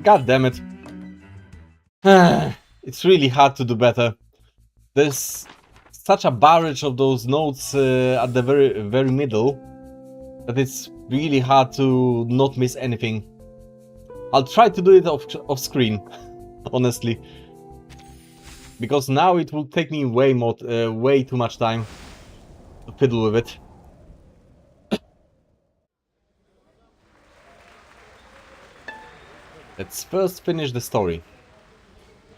Speaker 1: God damn it. It's really hard to do better. There's such a barrage of those notes at the very middle that it's really hard to not miss anything. I'll try to do it off screen, honestly, because now it will take me way too much time to fiddle with it. Let's first finish the story.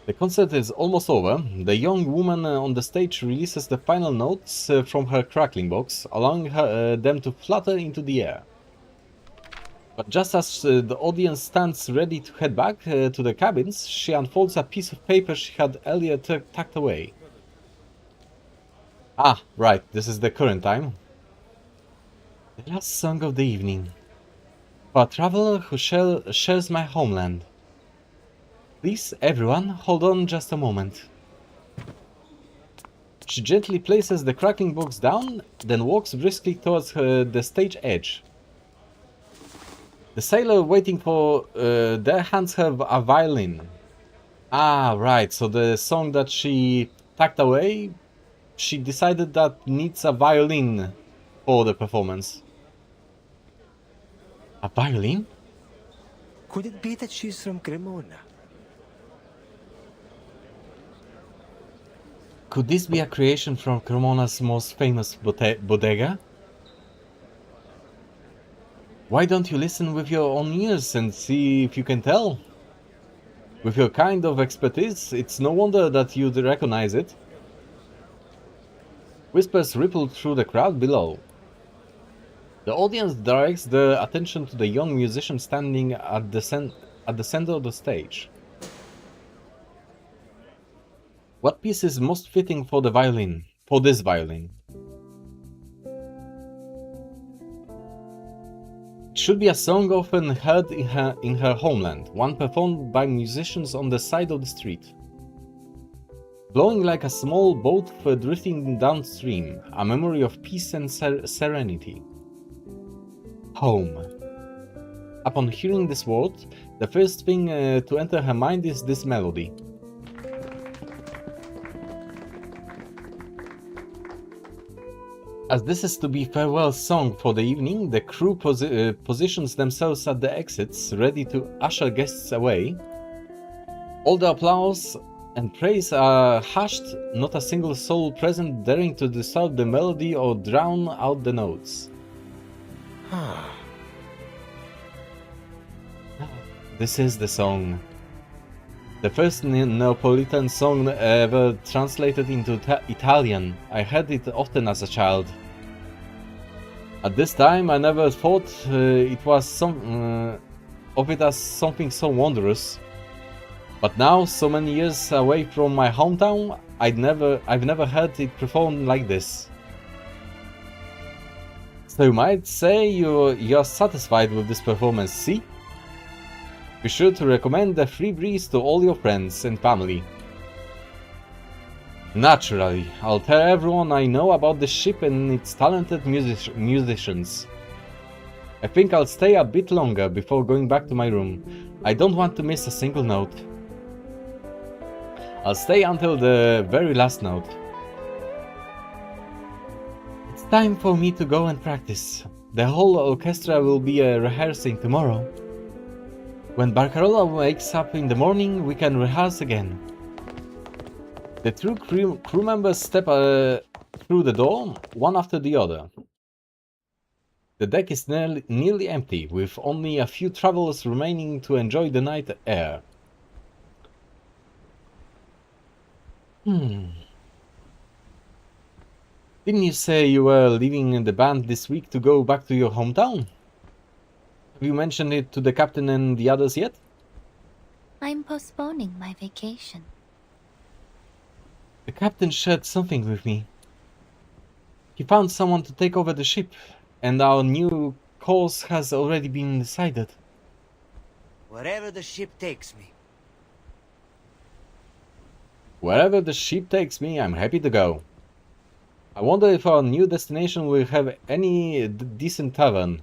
Speaker 1: The concert is almost over. The young woman on the stage releases the final notes from her crackling box, allowing them to flutter into the air. But just as the audience stands ready to head back to the cabins, she unfolds a piece of paper she had earlier tucked away. Ah, right, this is the current time. The last song of the evening. For a traveler who shares my homeland. Please, everyone, hold on just a moment. She gently places the cracking box down, then walks briskly towards the stage edge. The sailor waiting for there hands her a violin. Ah, right, so the song that she tucked away, she decided that needs a violin for the performance. A violin?
Speaker 4: Could it be that she's from Cremona?
Speaker 1: Could this be a creation from Cremona's most famous bodega? Why don't you listen with your own ears and see if you can tell? With your kind of expertise, it's no wonder that you'd recognize it. Whispers ripple through the crowd below. The audience directs their attention to the young musician standing at the center of the stage. What piece is most fitting for the violin? For this violin? It should be a song often heard in her homeland, one performed by musicians on the side of the street. Blowing like a small boat drifting downstream, a memory of peace and serenity. Home. Upon hearing this word, the first thing to enter her mind is this melody. As this is to be farewell song for the evening, the crew positions themselves at the exits, ready to usher guests away. All the applause and praise are hushed, not a single soul present daring to disturb the melody or drown out the notes. This is the song. The first Neapolitan song ever translated into Italian. I heard it often as a child. At this time, I never thought it was of it as something so wondrous. But now, so many years away from my hometown, I've never heard it performed like this. So you might say you're satisfied with this performance, see? Be sure to recommend the Free Breeze to all your friends and family. Naturally, I'll tell everyone I know about the ship and its talented musicians. I think I'll stay a bit longer before going back to my room. I don't want to miss a single note. I'll stay until the very last note. It's time for me to go and practice. The whole orchestra will be rehearsing tomorrow. When Barcarola wakes up in the morning, we can rehearse again. The two crew members step through the door, one after the other. The deck is nearly empty, with only a few travelers remaining to enjoy the night air. Didn't you say you were leaving the band this week to go back to your hometown? Have you mentioned it to the captain and the others yet?
Speaker 3: I'm postponing my vacation.
Speaker 1: The captain shared something with me. He found someone to take over the ship, and our new course has already been decided.
Speaker 4: Wherever the ship takes me.
Speaker 1: Wherever the ship takes me, I'm happy to go. I wonder if our new destination will have any decent tavern.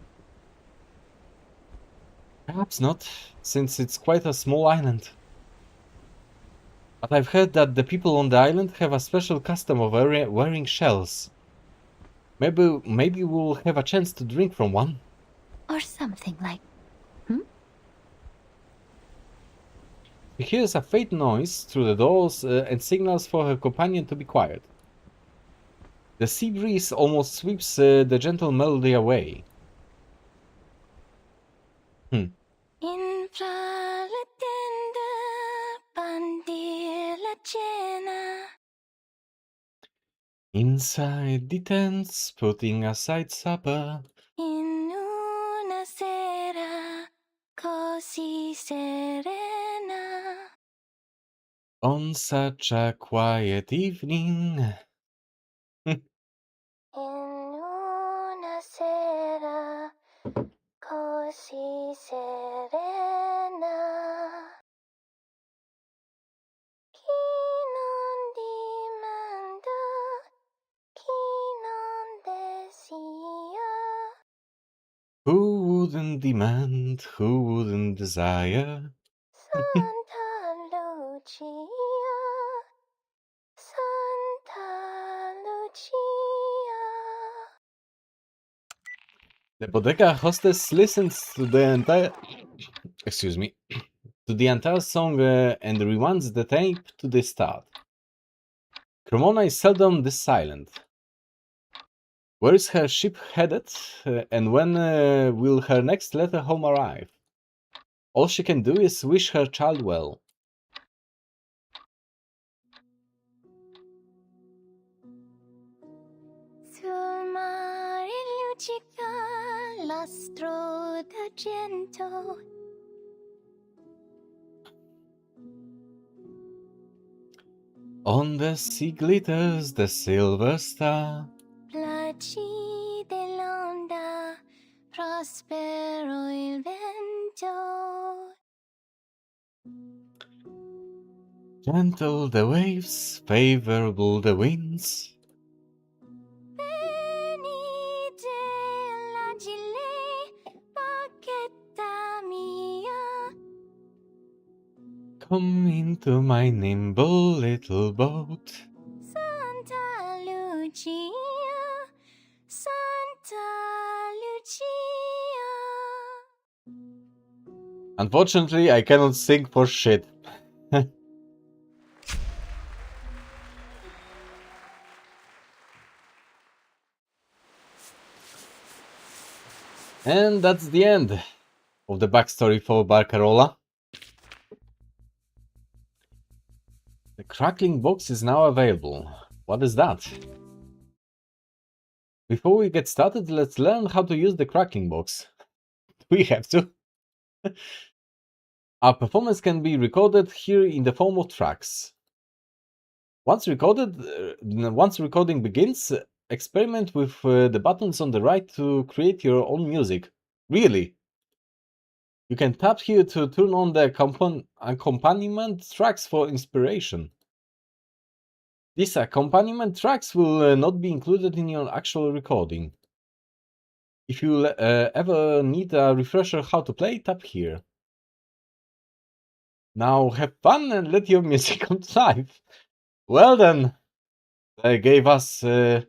Speaker 1: Perhaps not, since it's quite a small island. But I've heard that the people on the island have a special custom of wearing shells. Maybe we'll have a chance to drink from one.
Speaker 3: Or something like...
Speaker 1: She hears a faint noise through the doors and signals for her companion to be quiet. The sea breeze almost sweeps the gentle melody away. Inside the tents, putting aside supper.
Speaker 3: In una sera così serena.
Speaker 1: On such a quiet evening.
Speaker 3: In una sera così serena. Chi non dimanda, chi non desia.
Speaker 1: Who wouldn't demand, who wouldn't desire?
Speaker 3: Santa Lucia, Santa Lucia.
Speaker 1: The bodega hostess listens to the entire... Excuse me. To the entire song and rewinds the tape to the start. Cremona is seldom this silent. Where is her ship headed, and when will her next letter home arrive? All she can do is wish her child well.
Speaker 3: Sul mare luccica l'astro d'argento.
Speaker 1: On the sea glitters the silver star.
Speaker 3: Placide l'onda, prospero il vento.
Speaker 1: Gentle the waves, favorable the winds.
Speaker 3: Venite l'agile, bacchetta mia.
Speaker 1: Come into my nimble little boat.
Speaker 3: Santa Lucia, Santa Lucia.
Speaker 1: Unfortunately, I cannot sing for shit. And that's the end of the backstory for Barcarola. The crackling box is now available. What is that? Before we get started, let's learn how to use the crackling box. We have to. Our performance can be recorded here in the form of tracks. Once recording begins, experiment with the buttons on the right to create your own music. Really? You can tap here to turn on the accompaniment tracks for inspiration. These accompaniment tracks will not be included in your actual recording. If you ever need a refresher how to play, tap here. Now have fun and let your music come to life. Well then, they gave us how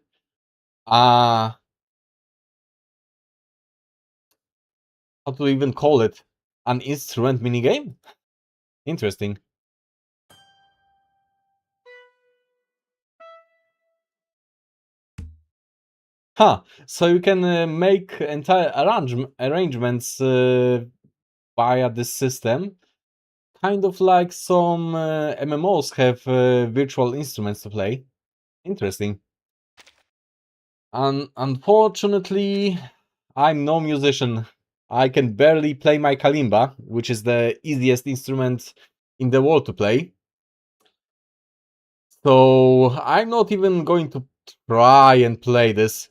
Speaker 1: to even call it? An instrument minigame? Interesting. Huh, so you can make entire arrangements via this system. Kind of like some MMOs have virtual instruments to play. Interesting. Unfortunately, I'm no musician. I can barely play my kalimba, which is the easiest instrument in the world to play. So I'm not even going to try and play this.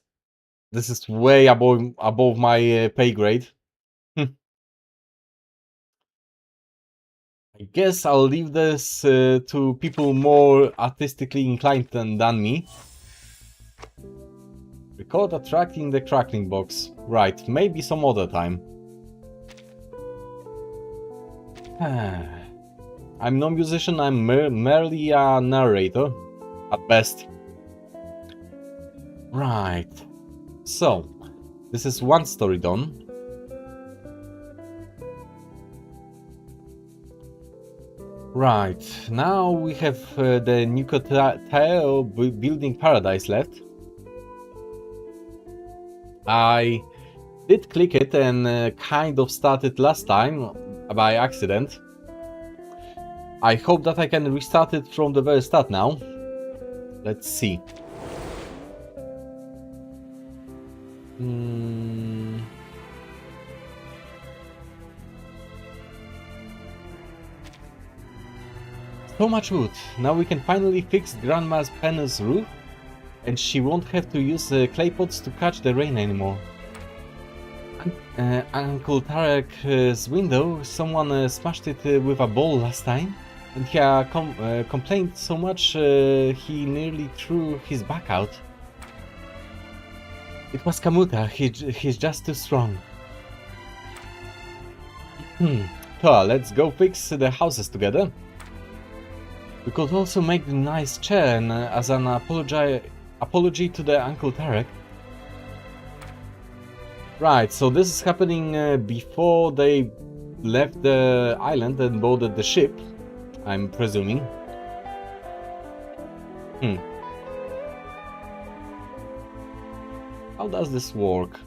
Speaker 1: This is way above my pay grade. I guess I'll leave this to people more artistically inclined than me. Record a track in the crackling box. Right, maybe some other time. I'm no musician, I'm merely a narrator, at best. Right, so, this is one story done. Right, now we have the Nicoteo building paradise left. I did click it and kind of started last time by accident. I hope that I can restart it from the very start now. Let's see. So much wood. Now we can finally fix Grandma's penance roof, and she won't have to use clay pots to catch the rain anymore. Uncle Tarek's window, someone smashed it with a ball last time, and he complained so much he nearly threw his back out. It was Kamuta, he's just too strong. So, let's go fix the houses together. We could also make the nice chair and, as an apology to the Uncle Tarek. Right, so this is happening before they left the island and boarded the ship, I'm presuming. How does this work?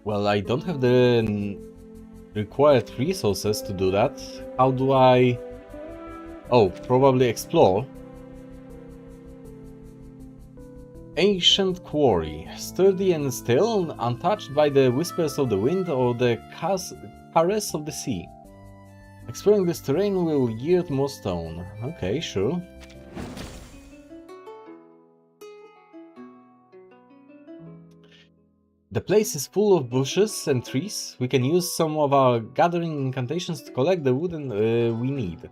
Speaker 1: Well, I don't have the required resources to do that. How do I... Oh, probably explore. Ancient quarry, sturdy and still, untouched by the whispers of the wind or the caress of the sea. Exploring this terrain will yield more stone. Okay, sure. The place is full of bushes and trees. We can use some of our gathering incantations to collect the wood we need.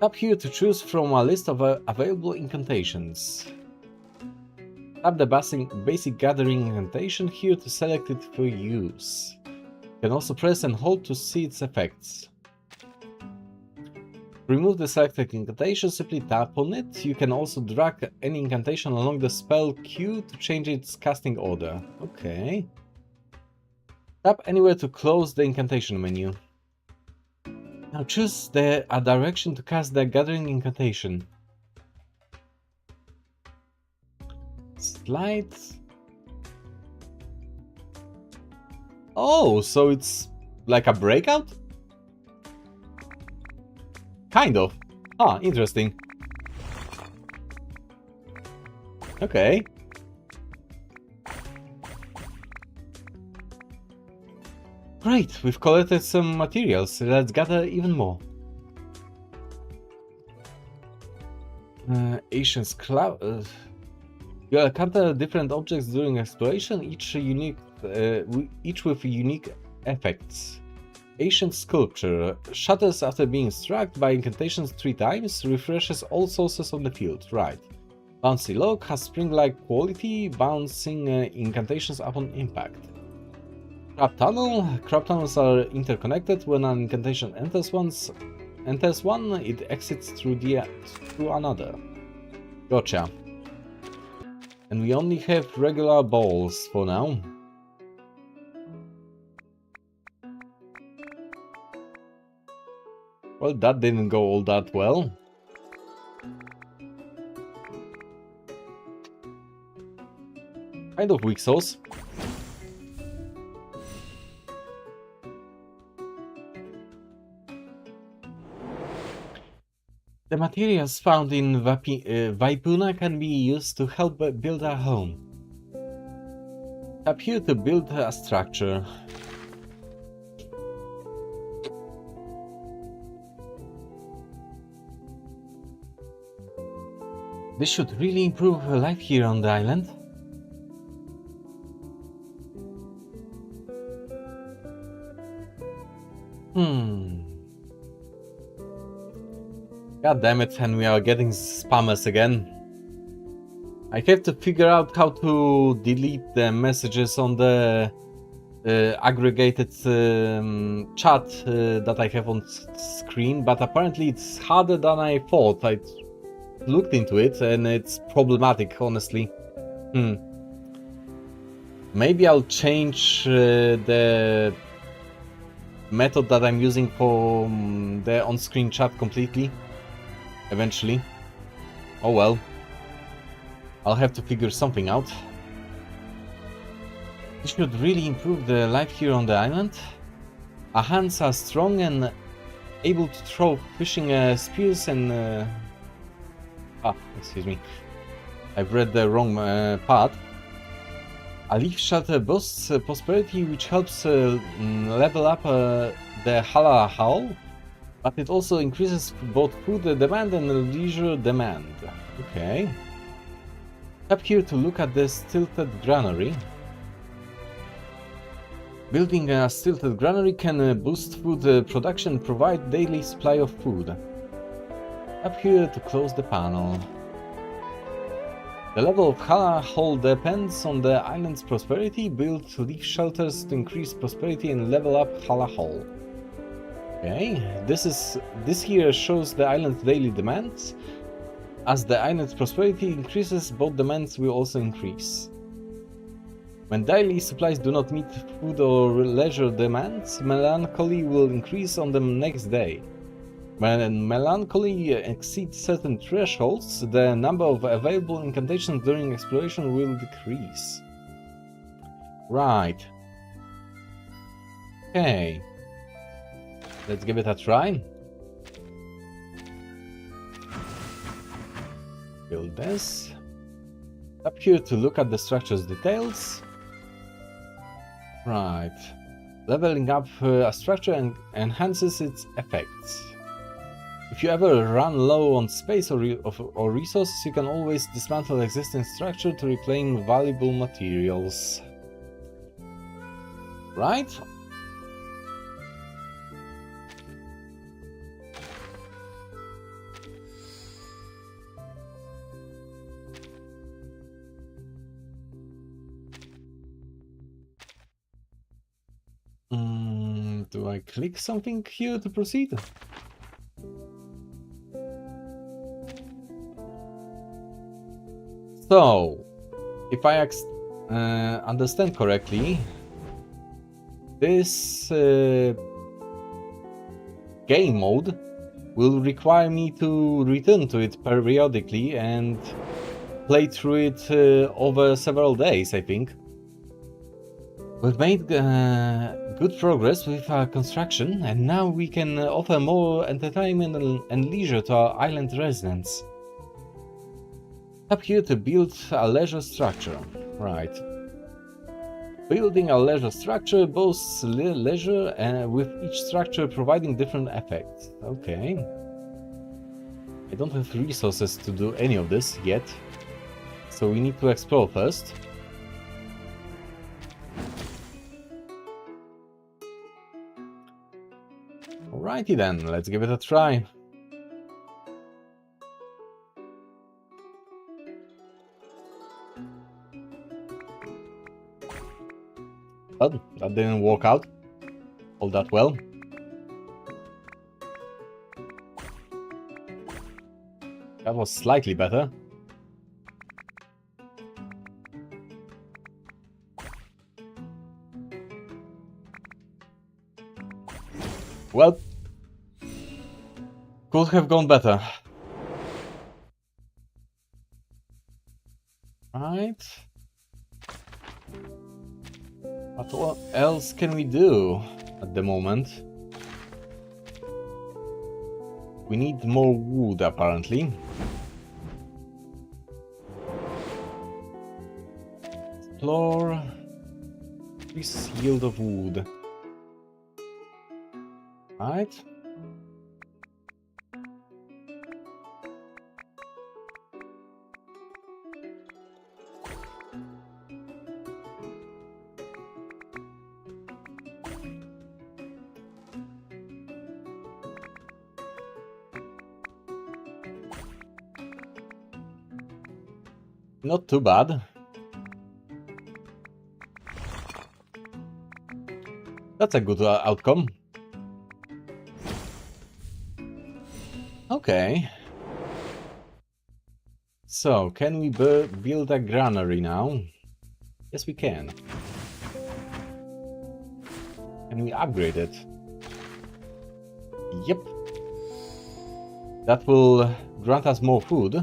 Speaker 1: Tap here to choose from a list of available incantations. Tap the basic gathering incantation here to select it for use. You can also press and hold to see its effects. Remove the selected incantation, simply tap on it. You can also drag any incantation along the spell queue to change its casting order. Okay. Tap anywhere to close the incantation menu. Now choose a direction to cast the gathering incantation. Slide. Oh, so it's like a breakout? Kind of. Ah, interesting. Okay. Great, we've collected some materials. Let's gather even more. Asian cloud. You encounter different objects during exploration, each with unique effects. Ancient sculpture shatters after being struck by incantations 3 times, refreshes all sources on the field. Right. Bouncy log has spring-like quality, bouncing incantations upon impact. Crab tunnel. Crab tunnels are interconnected. When an incantation enters one, it exits through another. Gotcha. And we only have regular balls for now. Well, that didn't go all that well. Kind of weak sauce. The materials found in Vaipuna can be used to help build a home. Tap here to build a structure. This should really improve life here on the island. God damn it, and we are getting spammers again. I have to figure out how to delete the messages on the aggregated chat that I have on screen, but apparently it's harder than I thought. I looked into it and it's problematic, honestly. Maybe I'll change the method that I'm using for the on-screen chat completely eventually. Oh well, I'll have to figure something out. This should really improve the life here on the island. Our hands are strong and able to throw fishing spears and excuse me, I've read the wrong part. A leaf shelter boasts prosperity, which helps level up the halal, but it also increases both food demand and leisure demand. Okay. Tap here to look at the stilted granary. Building a stilted granary can boost food production and provide daily supply of food. Tap here to close the panel. The level of Hala Hall depends on the island's prosperity. Build leaf shelters to increase prosperity and level up Hala Hall. Okay, this here shows the island's daily demands. As the island's prosperity increases, both demands will also increase. When daily supplies do not meet food or leisure demands, melancholy will increase on the next day. When melancholy exceeds certain thresholds, the number of available incantations during exploration will decrease. Right. Okay. Let's give it a try. Build this. Up here to look at the structure's details. Right. Leveling up a structure enhances its effects. If you ever run low on space or resources, you can always dismantle existing structure to reclaim valuable materials. Right? Do I click something here to proceed? So, if I understand correctly, this game mode will require me to return to it periodically and play through it over several days, I think. We've made good progress with our construction, and now we can offer more entertainment and leisure to our island residents. Up here to build a leisure structure. Right. Building a leisure structure boasts leisure, with each structure providing different effects. Okay. I don't have resources to do any of this yet. So we need to explore first. Alrighty then, let's give it a try. But that didn't work out all that well. That was slightly better. Well, could have gone better. Right. But what else can we do at the moment? We need more wood, apparently. Explore. Increase yield of wood. Right. Not too bad. That's a good outcome. Okay. So, can we build a granary now? Yes, we can. Can we upgrade it? Yep. That will grant us more food.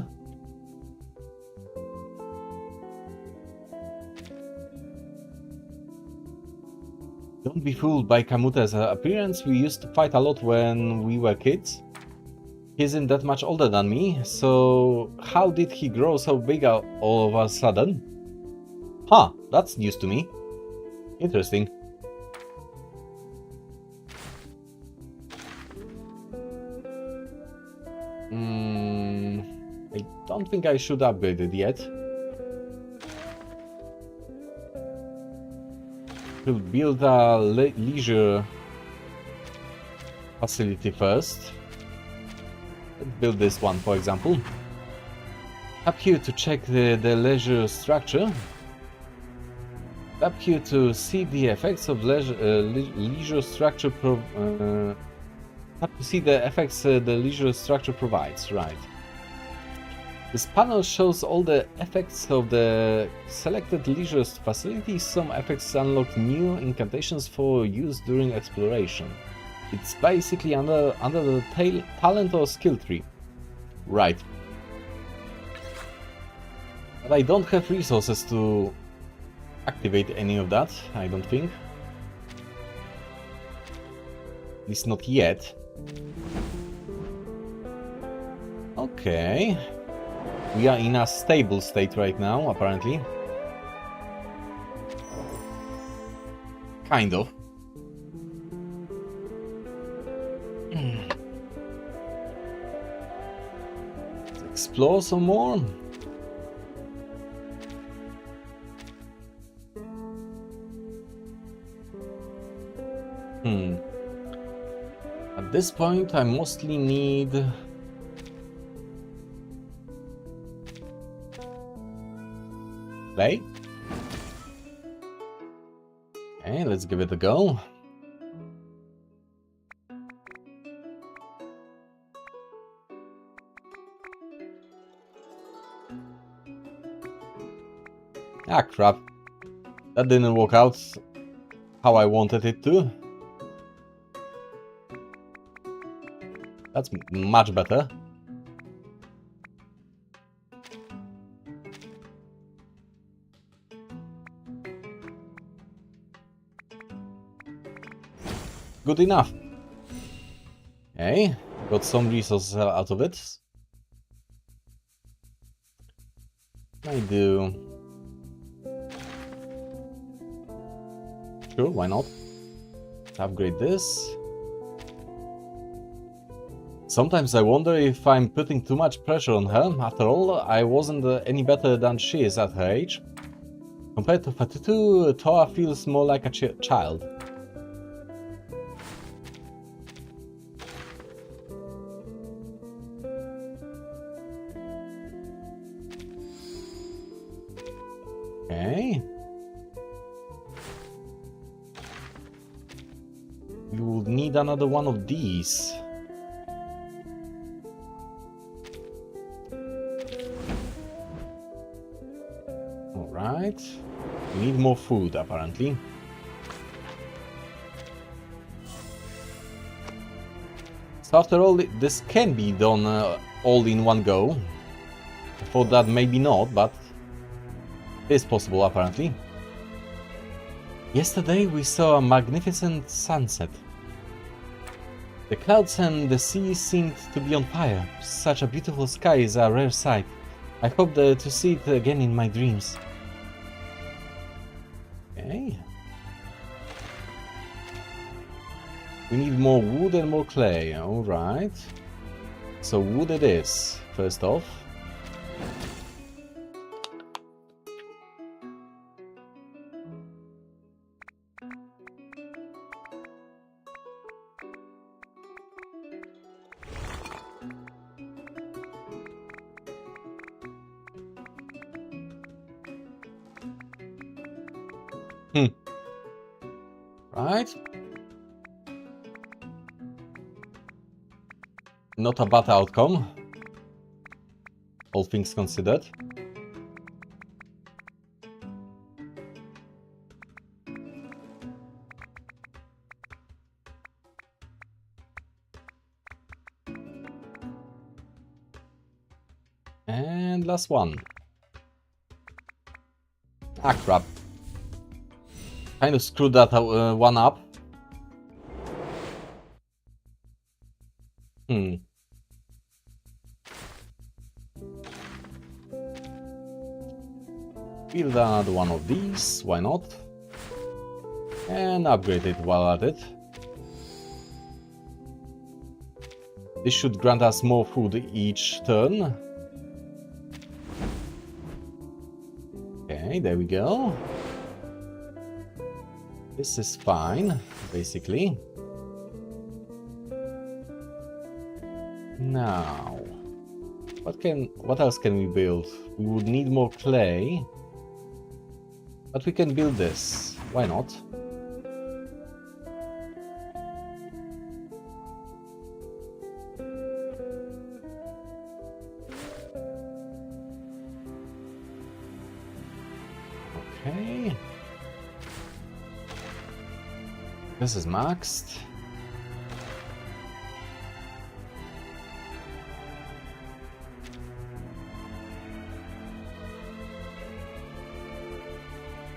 Speaker 1: Don't be fooled by Kamute's appearance. We used to fight a lot when we were kids. He isn't that much older than me, so how did he grow so big all of a sudden? Huh, that's news to me. Interesting. I don't think I should upgrade it yet. Should build a leisure facility first. Let's build this one, for example. Up here to check the leisure structure. Up here to see the effects of leisure structure. Up to see the effects the leisure structure provides. Right. This panel shows all the effects of the selected leisure facility. Some effects unlock new incantations for use during exploration. It's basically under the talent or skill tree. Right. But I don't have resources to activate any of that, I don't think. At least not yet. Okay. We are in a stable state right now, apparently. Kind of. Let's explore some more. At this point, I mostly need play. Okay, let's give it a go. Ah, crap. That didn't work out how I wanted it to. That's much better. Good enough. Okay, got some resources out of it. I do. Sure, why not? Let's upgrade this. Sometimes I wonder if I'm putting too much pressure on her. After all, I wasn't any better than she is at her age. Compared to Fatutu, Toa feels more like a child. Okay. We will need another one of these. Alright. We need more food, apparently. So after all, this can be done all in one go. I thought that maybe not, but it is possible, apparently. Yesterday we saw a magnificent sunset. The clouds and the sea seemed to be on fire. Such a beautiful sky is a rare sight. I hope to see it again in my dreams. Okay. We need more wood and more clay. Alright. So wood it is, first off. Right. Not a bad outcome, all things considered. And last one. Ah, crap. Kind of screwed that one up. Build another one of these, why not? And upgrade it while at it. This should grant us more food each turn. Okay, there we go. This is fine, basically. Now, what else can we build? We would need more clay, but we can build this. Why not? Okay. This is maxed.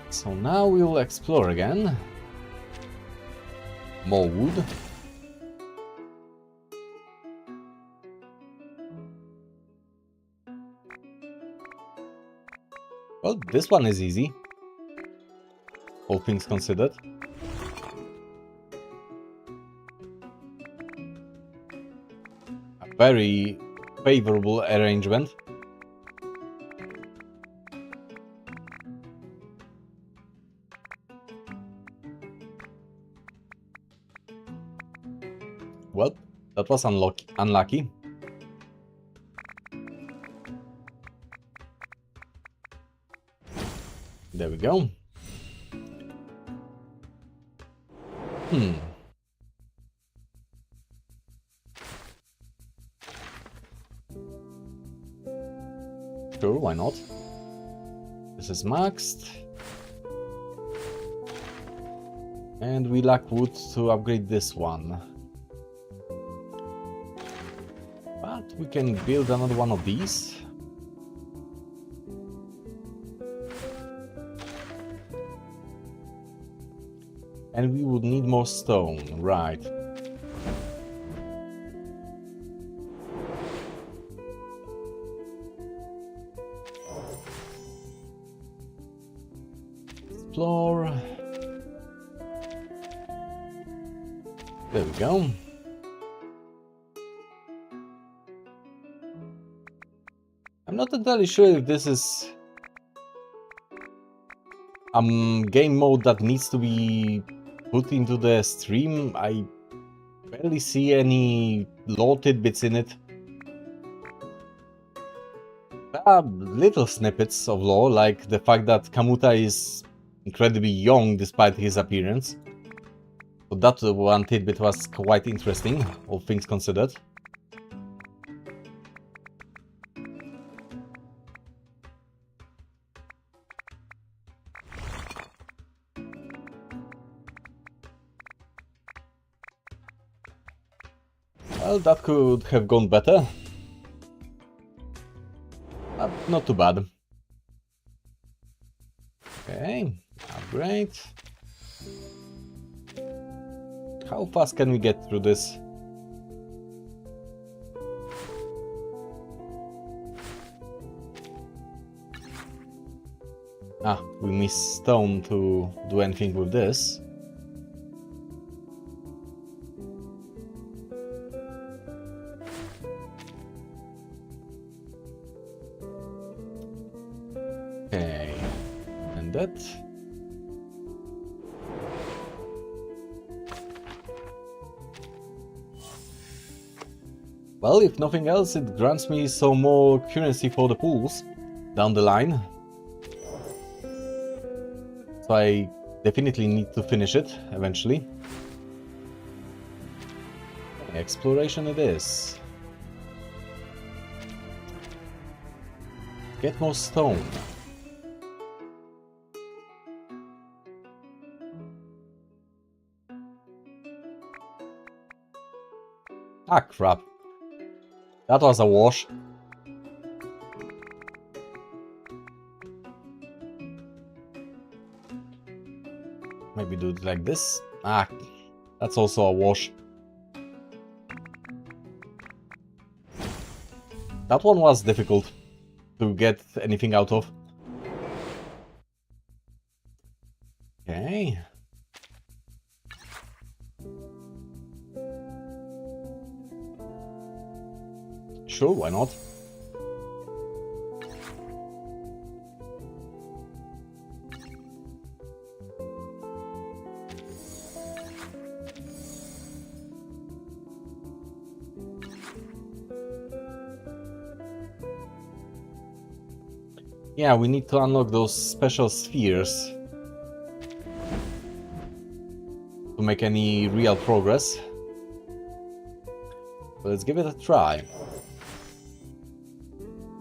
Speaker 1: So now we'll explore again. More wood. Well, this one is easy, all things considered. A very favorable arrangement. Well, that was unlucky. There we go. Sure, why not? This is maxed. And we lack wood to upgrade this one. But we can build another one of these. And we would need more stone, right. Explore. There we go. I'm not entirely sure if this is game mode that needs to be put into the stream. I barely see any lore tidbits in it. There are little snippets of lore, like the fact that Kamuta is incredibly young despite his appearance. So that one tidbit was quite interesting, all things considered. Well, that could have gone better. Not too bad. Okay, upgrade. How fast can we get through this? We missed stone to do anything with this. Okay, and that. Well, if nothing else, it grants me some more currency for the pools down the line. So I definitely need to finish it eventually. Exploration it is. Get more stone. Ah, crap. That was a wash. Maybe do it like this. Ah, that's also a wash. That one was difficult to get anything out of. Okay. Sure, why not? Yeah, we need to unlock those special spheres to make any real progress. Let's give it a try.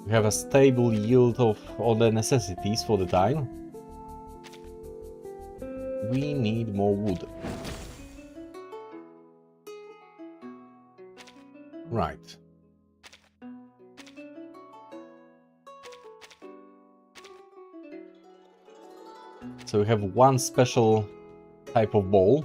Speaker 1: We have a stable yield of all the necessities for the time. We need more wood. Right. So we have one special type of bowl.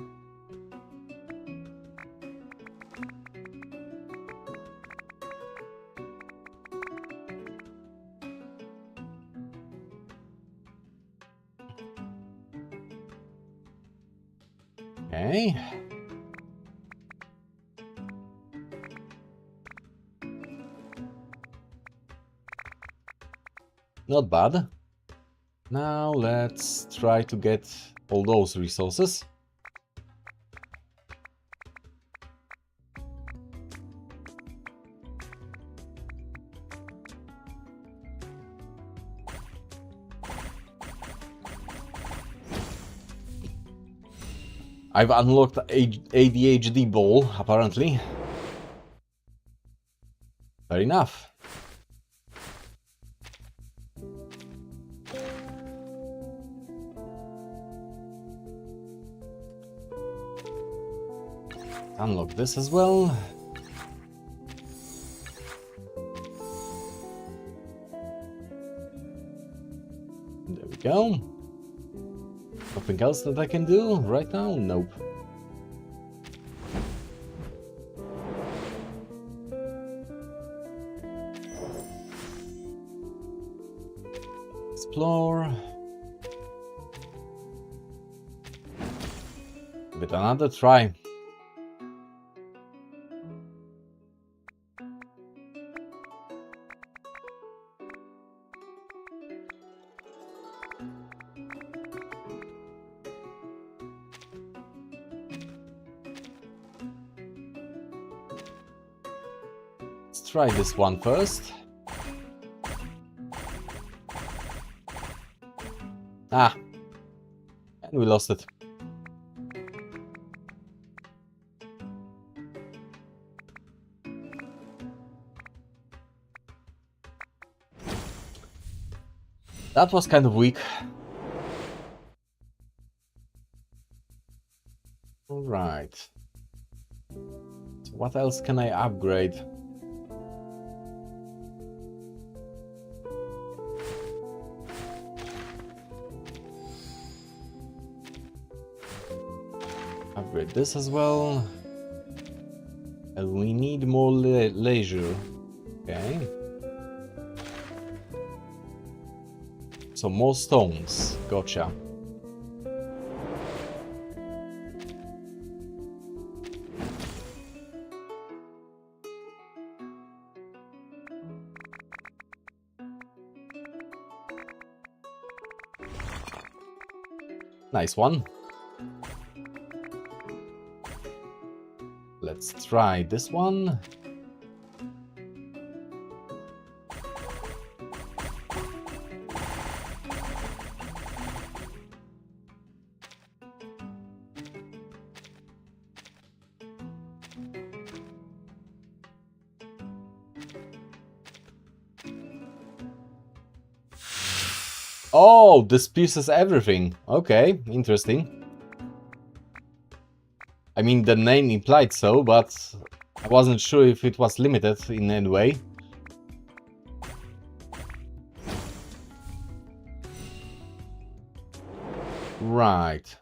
Speaker 1: Okay. Not bad. Now let's try to get all those resources. I've unlocked ADHD ball, apparently. Fair enough. Unlock this as well. There we go. Nothing else that I can do right now? Nope. Explore. Give it another try. try this one first. Ah, and we lost it. That was kind of weak. Alright. So what else can I upgrade? Upgrade this as well. And we need more leisure. Okay. So more stones. Gotcha. Nice one. Let's try this one. Oh, this pierces everything. Okay, interesting. I mean, the name implied so, but I wasn't sure if it was limited in any way. Right.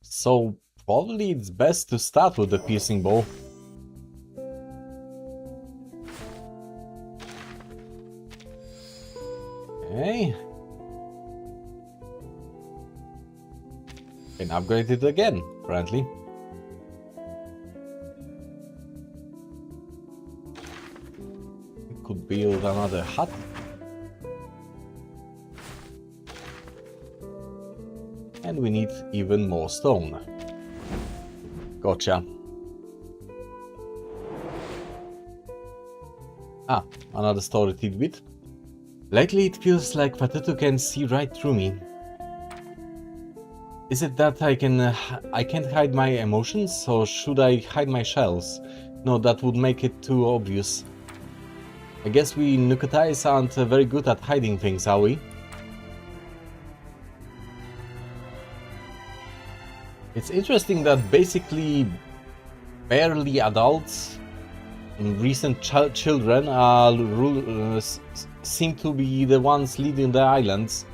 Speaker 1: So, probably it's best to start with the piercing bow. Okay. Can upgrade it again, apparently. We could build another hut. And we need even more stone. Gotcha. Ah, another story tidbit. Lately it feels like Fatutu can see right through me. Is it that I can't hide my emotions, or should I hide my shells? No, that would make it too obvious. I guess we Nukatais aren't very good at hiding things, are we? It's interesting that basically barely adults, recent children are seem to be the ones leading the islanders.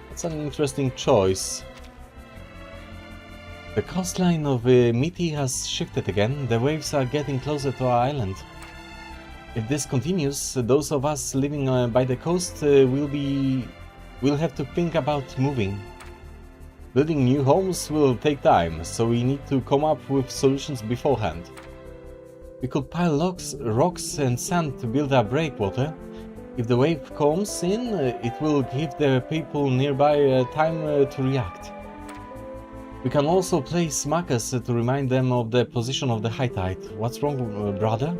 Speaker 1: That's an interesting choice. The coastline of Miti has shifted again. The waves are getting closer to our island. If this continues, those of us living by the coast will have to think about moving. Building new homes will take time, so we need to come up with solutions beforehand. We could pile rocks and sand to build a breakwater. If the wave comes in, it will give the people nearby time to react. We can also place markers to remind them of the position of the high tide. What's wrong, brother?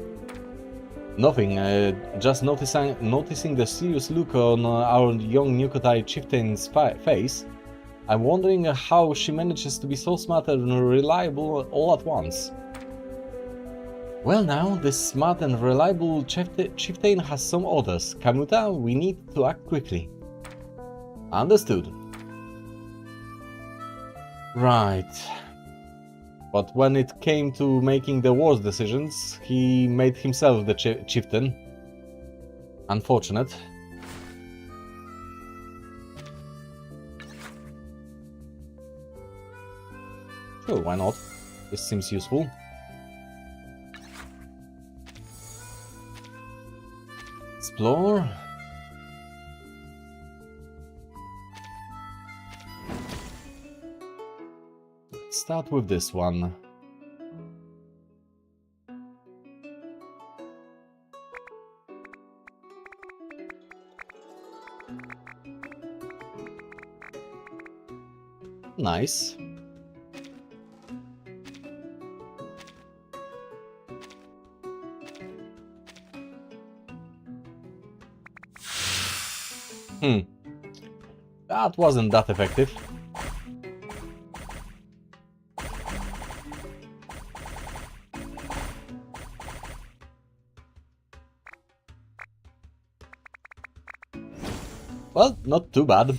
Speaker 1: Nothing, just noticing the serious look on our young Nukatai chieftain's face. I'm wondering how she manages to be so smart and reliable all at once. Well now, this smart and reliable chieftain has some orders. Kamuta, we need to act quickly. Understood. Right. But when it came to making the war's decisions, he made himself the chieftain. Unfortunate. Sure, why not? This seems useful. Explore. Let's start with this one. That wasn't that effective. Well, not too bad.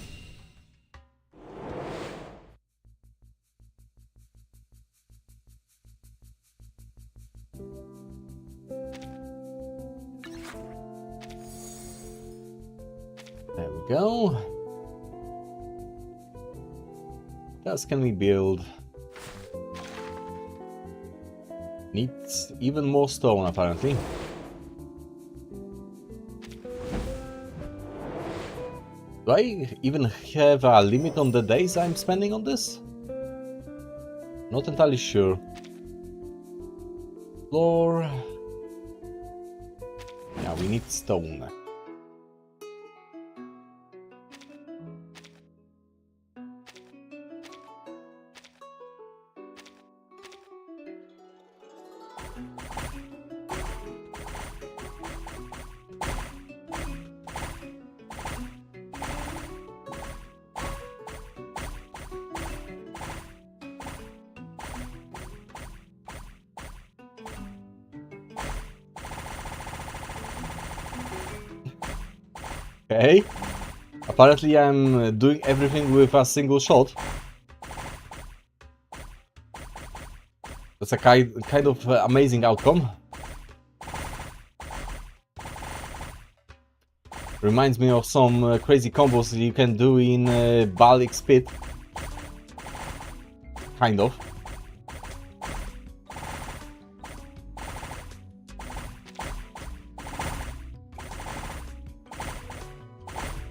Speaker 1: There we go. What else can we build? Needs even more stone, apparently. Do I even have a limit on the days I'm spending on this? Not entirely sure. Floor. Yeah, we need stone. Okay. Apparently I'm doing everything with a single shot. That's a kind of amazing outcome. Reminds me of some crazy combos you can do in Balik Spit. Kind of.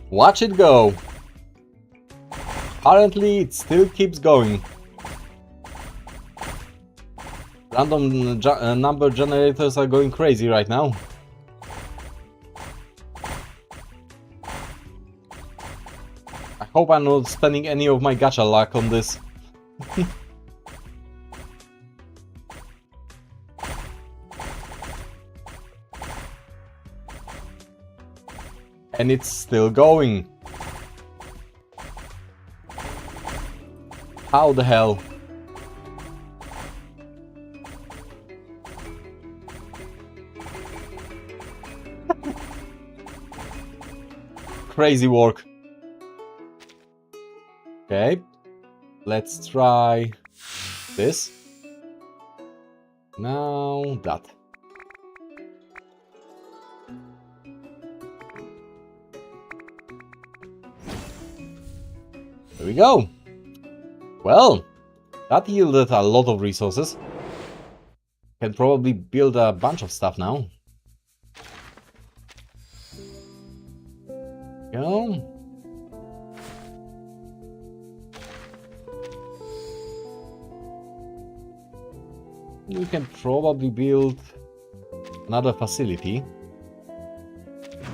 Speaker 1: Watch it go. Apparently it still keeps going. Random number generators are going crazy right now. I hope I'm not spending any of my gacha luck on this. And it's still going. How the hell? Crazy work. Okay, let's try this. Now that. There we go. Well, that yielded a lot of resources. Can probably build a bunch of stuff now. Go. We can probably build another facility.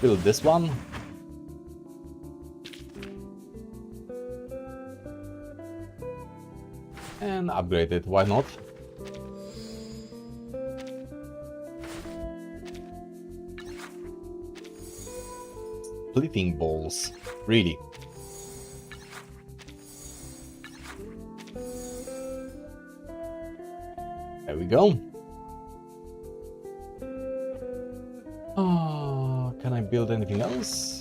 Speaker 1: Build this one. And upgrade it, why not? Splitting balls, really. There we go. Oh, can I build anything else?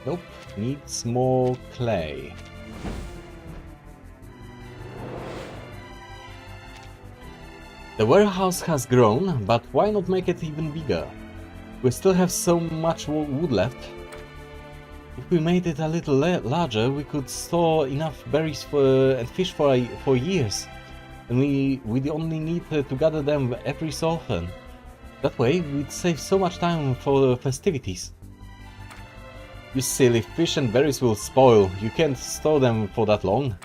Speaker 1: Nope, needs more clay. The warehouse has grown, but why not make it even bigger? We still have so much wood left. If we made it a little larger, we could store enough berries and fish for years. And we'd only need to gather them every so often. That way, we'd save so much time for festivities. You silly, fish and berries will spoil. You can't store them for that long.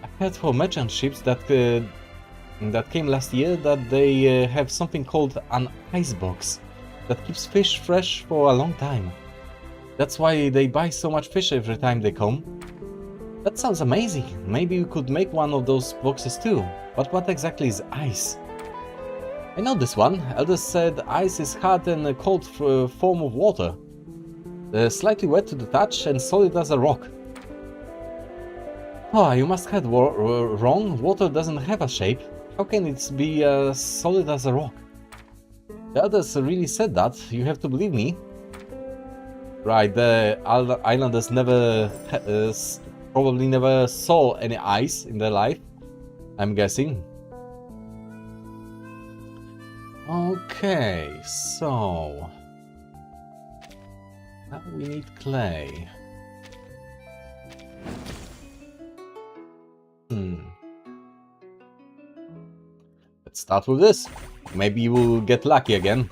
Speaker 1: I heard for merchant ships that came last year that they have something called an ice box that keeps fish fresh for a long time. That's why they buy so much fish every time they come. That sounds amazing. Maybe we could make one of those boxes too. But what exactly is ice? I know this one. Elders said ice is hard and a cold form of water. Slightly wet to the touch and solid as a rock. Oh, you must have wrong. Water doesn't have a shape. How can it be solid as a rock? The elders really said that. You have to believe me. Right, the islanders never, probably never saw any ice in their life, I'm guessing. Okay, so now we need clay. Let's start with this. Maybe we'll get lucky again.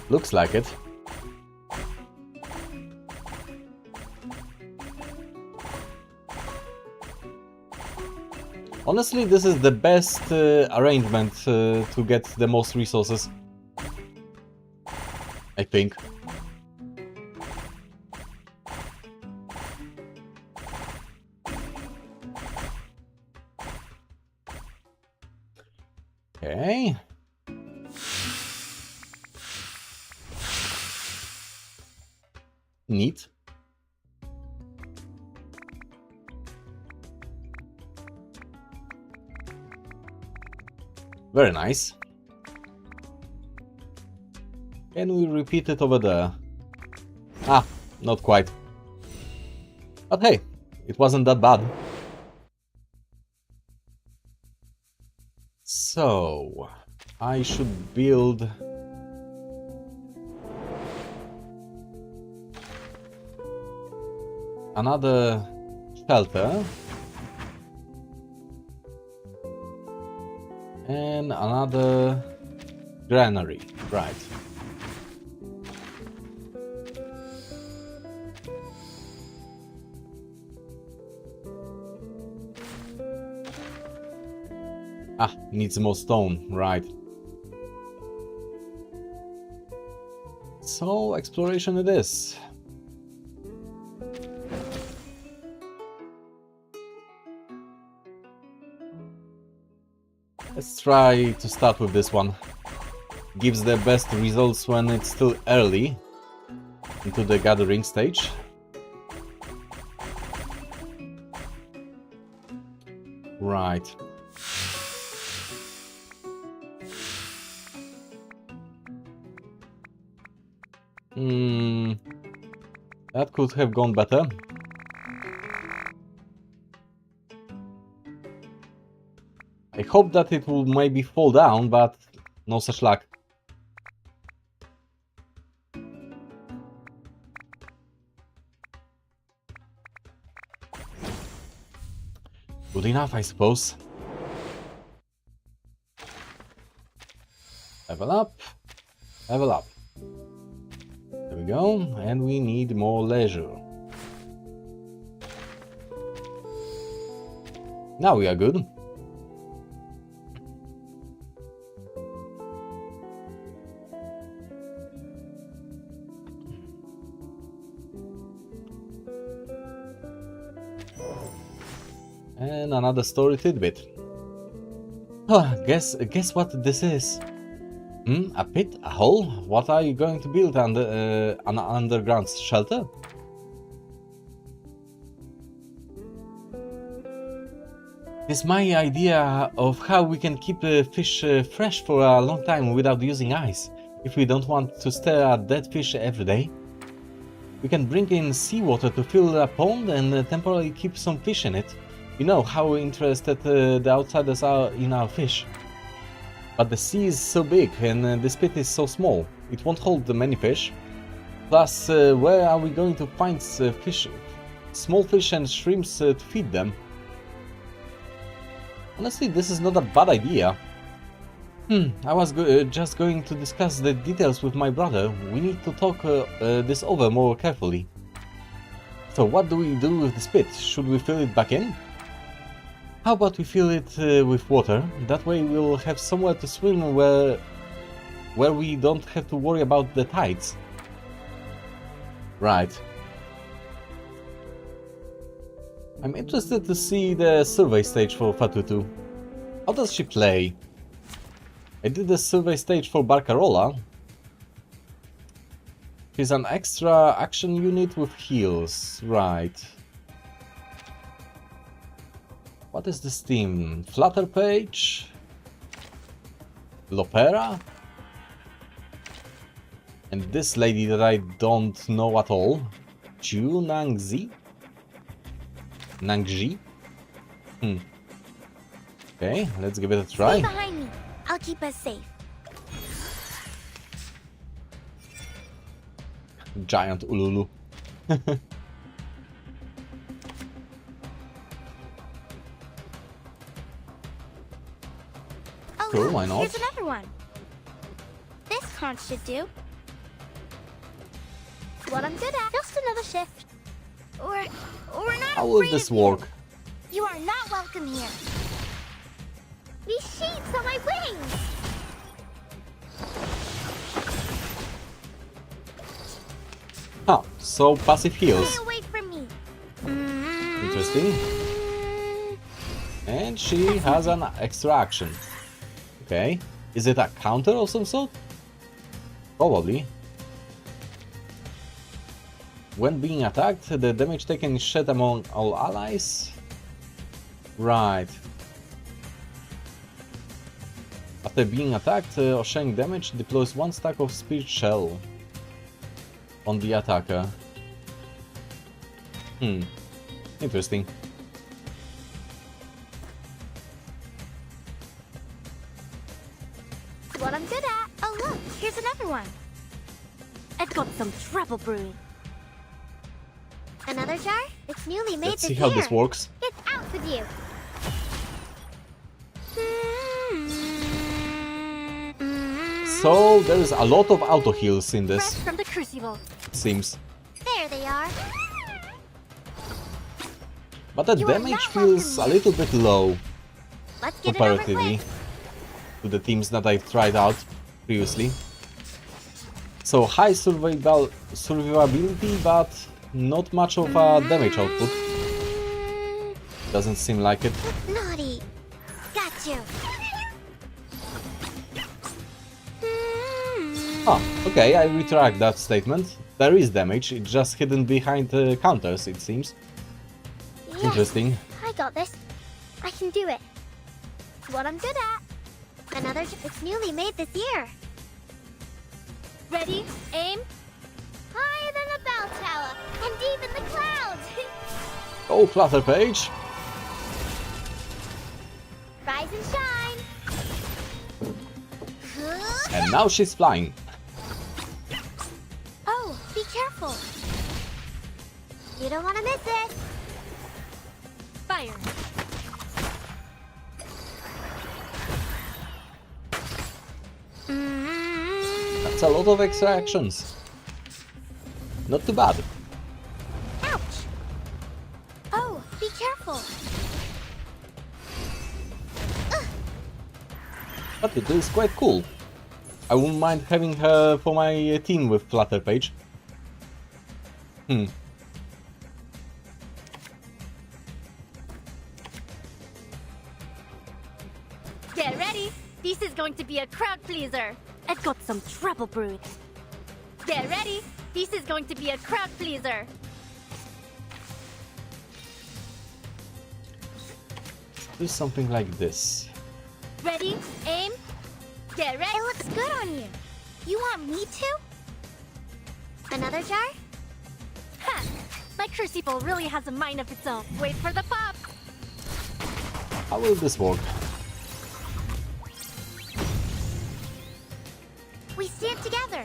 Speaker 1: Looks like it. Honestly, this is the best arrangement to get the most resources. I think. Okay. Neat. Very nice. Can we repeat it over there? Ah, not quite. But hey, it wasn't that bad. So, I should build another shelter and another granary, right? Ah, needs more stone, right? So, exploration it is. Let's try to start with this one. Gives the best results when it's still early into the gathering stage. Right. That could have gone better. I hope that it will maybe fall down, but no such luck. Good enough, I suppose. Level up. Level up. There we go. And we need more leisure. Now we are good. And another story tidbit. Oh, guess what this is? A pit? A hole? What are you going to build under an underground shelter? It's my idea of how we can keep fish fresh for a long time without using ice. If we don't want to stare at dead fish every day, we can bring in seawater to fill a pond and temporarily keep some fish in it. You know how interested the outsiders are in our fish. But the sea is so big and this pit is so small, it won't hold many fish. Plus, where are we going to find fish, small fish and shrimps to feed them? Honestly, this is not a bad idea. I was just going to discuss the details with my brother. We need to talk this over more carefully. So what do we do with this pit? Should we fill it back in? How about we fill it with water? That way we'll have somewhere to swim where we don't have to worry about the tides. Right. I'm interested to see the survey stage for Fatutu. How does she play? I did the survey stage for Barcarola. She's an extra action unit with heals, right. What is this team? Flutter Page? Lopera? And this lady that I don't know at all. Chu Nangzi? Nangji? Okay, let's give it a
Speaker 3: Stay
Speaker 1: try.
Speaker 3: behind me. I'll keep us safe.
Speaker 1: Giant Ululu.
Speaker 3: Oh,
Speaker 1: Cool,
Speaker 3: look,
Speaker 1: why not?
Speaker 3: here's another one. This conch should do. It's what I'm good at. Just another shift. We're not
Speaker 1: How will
Speaker 3: afraid
Speaker 1: this
Speaker 3: of you.
Speaker 1: work?
Speaker 3: You are not welcome here. These sheets on my wings.
Speaker 1: Huh, so passive heals.
Speaker 3: Stay away from me.
Speaker 1: Interesting. And she has an extra action. Okay. Is it a counter of some sort? Probably. When being attacked, the damage taken is shared among all allies? Right. After being attacked or sharing damage, deploys one stack of Spirit Shell on the attacker. Interesting.
Speaker 3: What I'm good at. Oh look, here's another one. I've got some trouble brewing. Another jar? It's newly made
Speaker 1: Let's see how this works.
Speaker 3: It's out with you.
Speaker 1: So there is a lot of auto heals in
Speaker 3: Fresh
Speaker 1: this,
Speaker 3: from the crucible.
Speaker 1: seems.
Speaker 3: There they are.
Speaker 1: But the
Speaker 3: You are
Speaker 1: damage
Speaker 3: not
Speaker 1: feels a
Speaker 3: welcome
Speaker 1: little bit low
Speaker 3: Let's get it over
Speaker 1: comparatively
Speaker 3: quick.
Speaker 1: to the teams that I've tried out previously. So high survivability, but not much of a damage output. Doesn't seem like it.
Speaker 3: Naughty. Got you.
Speaker 1: Ah, okay, I retract that statement. There is damage, it's just hidden behind counters, it seems.
Speaker 3: Yes,
Speaker 1: Interesting.
Speaker 3: I got this. I can do it. It's what I'm good at. Another. It's newly made this year. Ready? Aim. Higher than the bell tower and deep in the clouds.
Speaker 1: Oh, Flutter Page!
Speaker 3: Rise and shine.
Speaker 1: And now she's flying.
Speaker 3: Oh, be careful. You don't want to miss it. Fire.
Speaker 1: That's a lot of extra actions. Not too bad.
Speaker 3: Ouch. Oh, be careful.
Speaker 1: But it is quite cool. I wouldn't mind having her for my team with Flutter Page.
Speaker 3: Get ready. This is going to be a crowd pleaser. I've got some trouble brewing. Get ready. This is going to be a crowd pleaser.
Speaker 1: Do something like this.
Speaker 3: Ready? Aim. Get ready. It looks good on you. You want me to? Another jar? Ha! My crucible really has a mind of its own. Wait for the pop.
Speaker 1: How will this work?
Speaker 3: We stand together.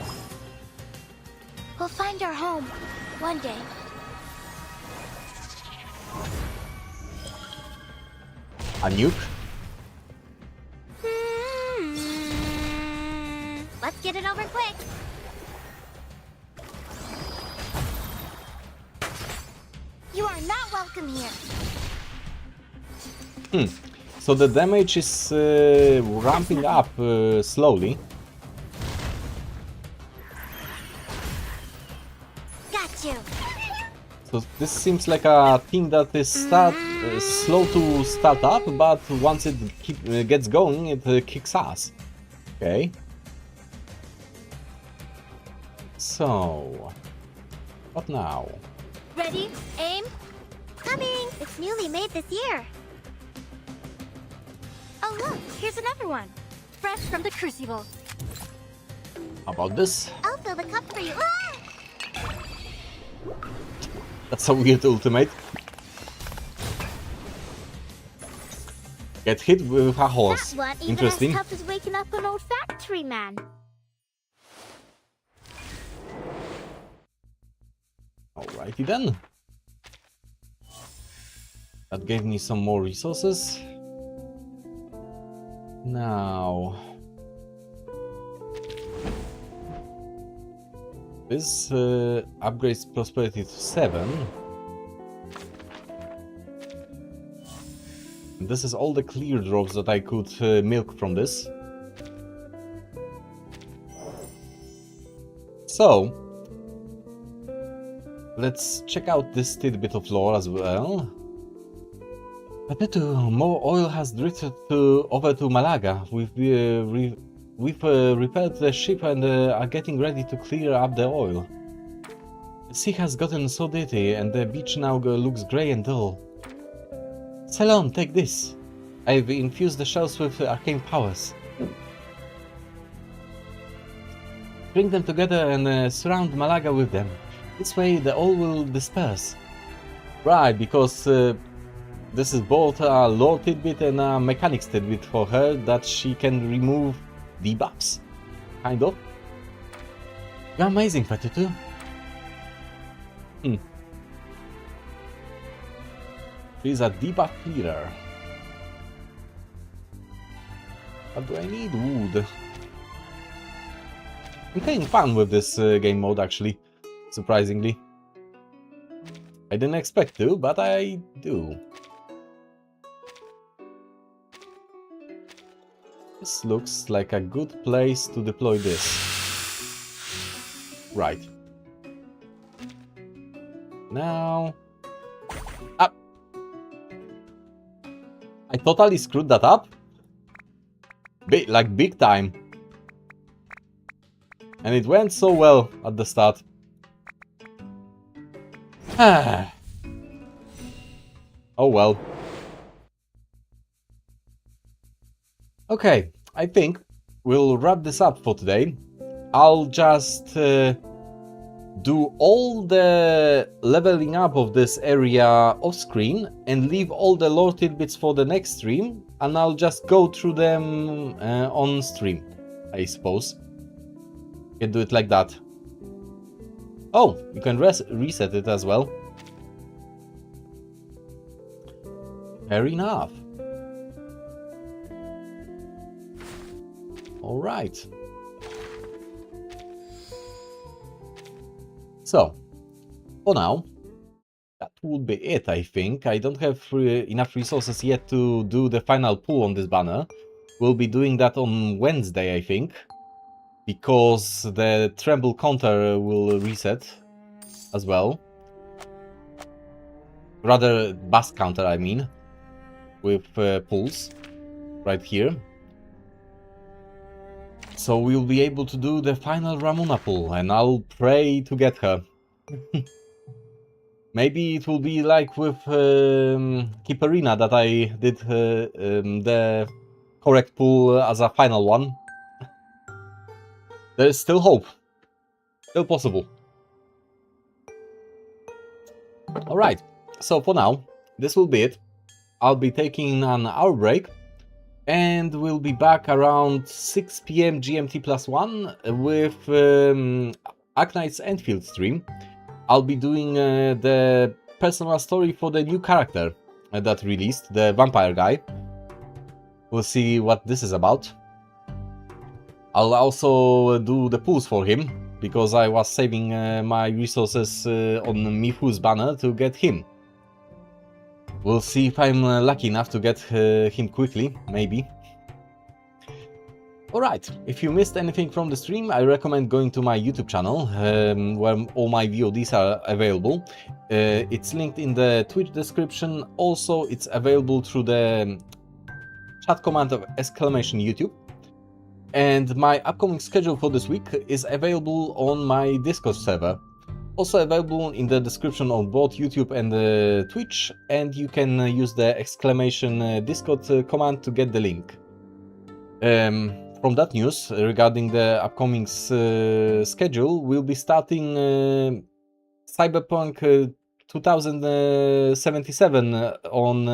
Speaker 3: We'll find our home one day.
Speaker 1: A nuke?
Speaker 3: Let's get it over quick. You are not welcome here.
Speaker 1: So the damage is ramping up slowly.
Speaker 3: Got you.
Speaker 1: So So this seems like a thing that is slow to start up, but once it gets going, it kicks ass. Okay. So, what now?
Speaker 5: Ready? Aim? Coming! It's newly made this year. Oh look, here's another one. Fresh from the crucible.
Speaker 1: How about this?
Speaker 5: I'll fill the cup for you. Ah!
Speaker 1: That's a weird ultimate. Get hit with a horse.
Speaker 5: That one even
Speaker 1: Interesting.
Speaker 5: as tough as waking up an old factory man.
Speaker 1: Alrighty then. That gave me some more resources. Now... this upgrades prosperity to 7. And this is all the clear drops that I could milk from this. So, let's check out this tidbit of lore as well. I bet more oil has drifted over to Malaga. We've repaired the ship and are getting ready to clear up the oil. The sea has gotten so dirty and the beach now looks grey and dull. Ceylon, take this. I've infused the shells with arcane powers. Bring them together and surround Malaga with them. This way the oil will disperse. Right, because this is both a lore tidbit and a mechanics tidbit for her, that she can remove debuffs. Kind of. You're amazing, 32. She's a debuff clearer. What do I need? Wood. I'm having fun with this game mode, actually. Surprisingly. I didn't expect to, but I do. This looks like a good place to deploy this. Right. Now... up! I totally screwed that up. Big time. And it went so well at the start. Oh well. Okay, I think we'll wrap this up for today. I'll just do all the leveling up of this area off screen and leave all the lore tidbits for the next stream, and I'll just go through them on stream, I suppose. You can do it like that. Oh, you can reset it as well. Fair enough. Alright. So, for now, that would be it, I think. I don't have enough resources yet to do the final pull on this banner. We'll be doing that on Wednesday, I think, because the tremble counter will reset as well. Rather, bus counter, I mean, with pulls right here. So we'll be able to do the final Ramona pull, and I'll pray to get her. Maybe it will be like with Kiparina, that I did the correct pull as a final one. There's still hope. Still possible. Alright, so for now, this will be it. I'll be taking an hour break. And we'll be back around 6 PM GMT +1 with Arknight's Enfield stream. I'll be doing the personal story for the new character that released, the vampire guy. We'll see what this is about. I'll also do the pulls for him, because I was saving my resources on Mifu's banner to get him. We'll see if I'm lucky enough to get him quickly, maybe. Alright, if you missed anything from the stream, I recommend going to my YouTube channel, where all my VODs are available. It's linked in the Twitch description. Also, it's available through the chat command of !YouTube. And my upcoming schedule for this week is available on my Discord server. Also available in the description of both YouTube and Twitch, and you can use the !Discord command to get the link. From that news regarding the upcoming schedule, we'll be starting Cyberpunk 2077 on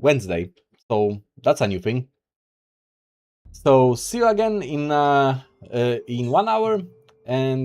Speaker 1: Wednesday. So that's a new thing. So see you again in 1 hour, and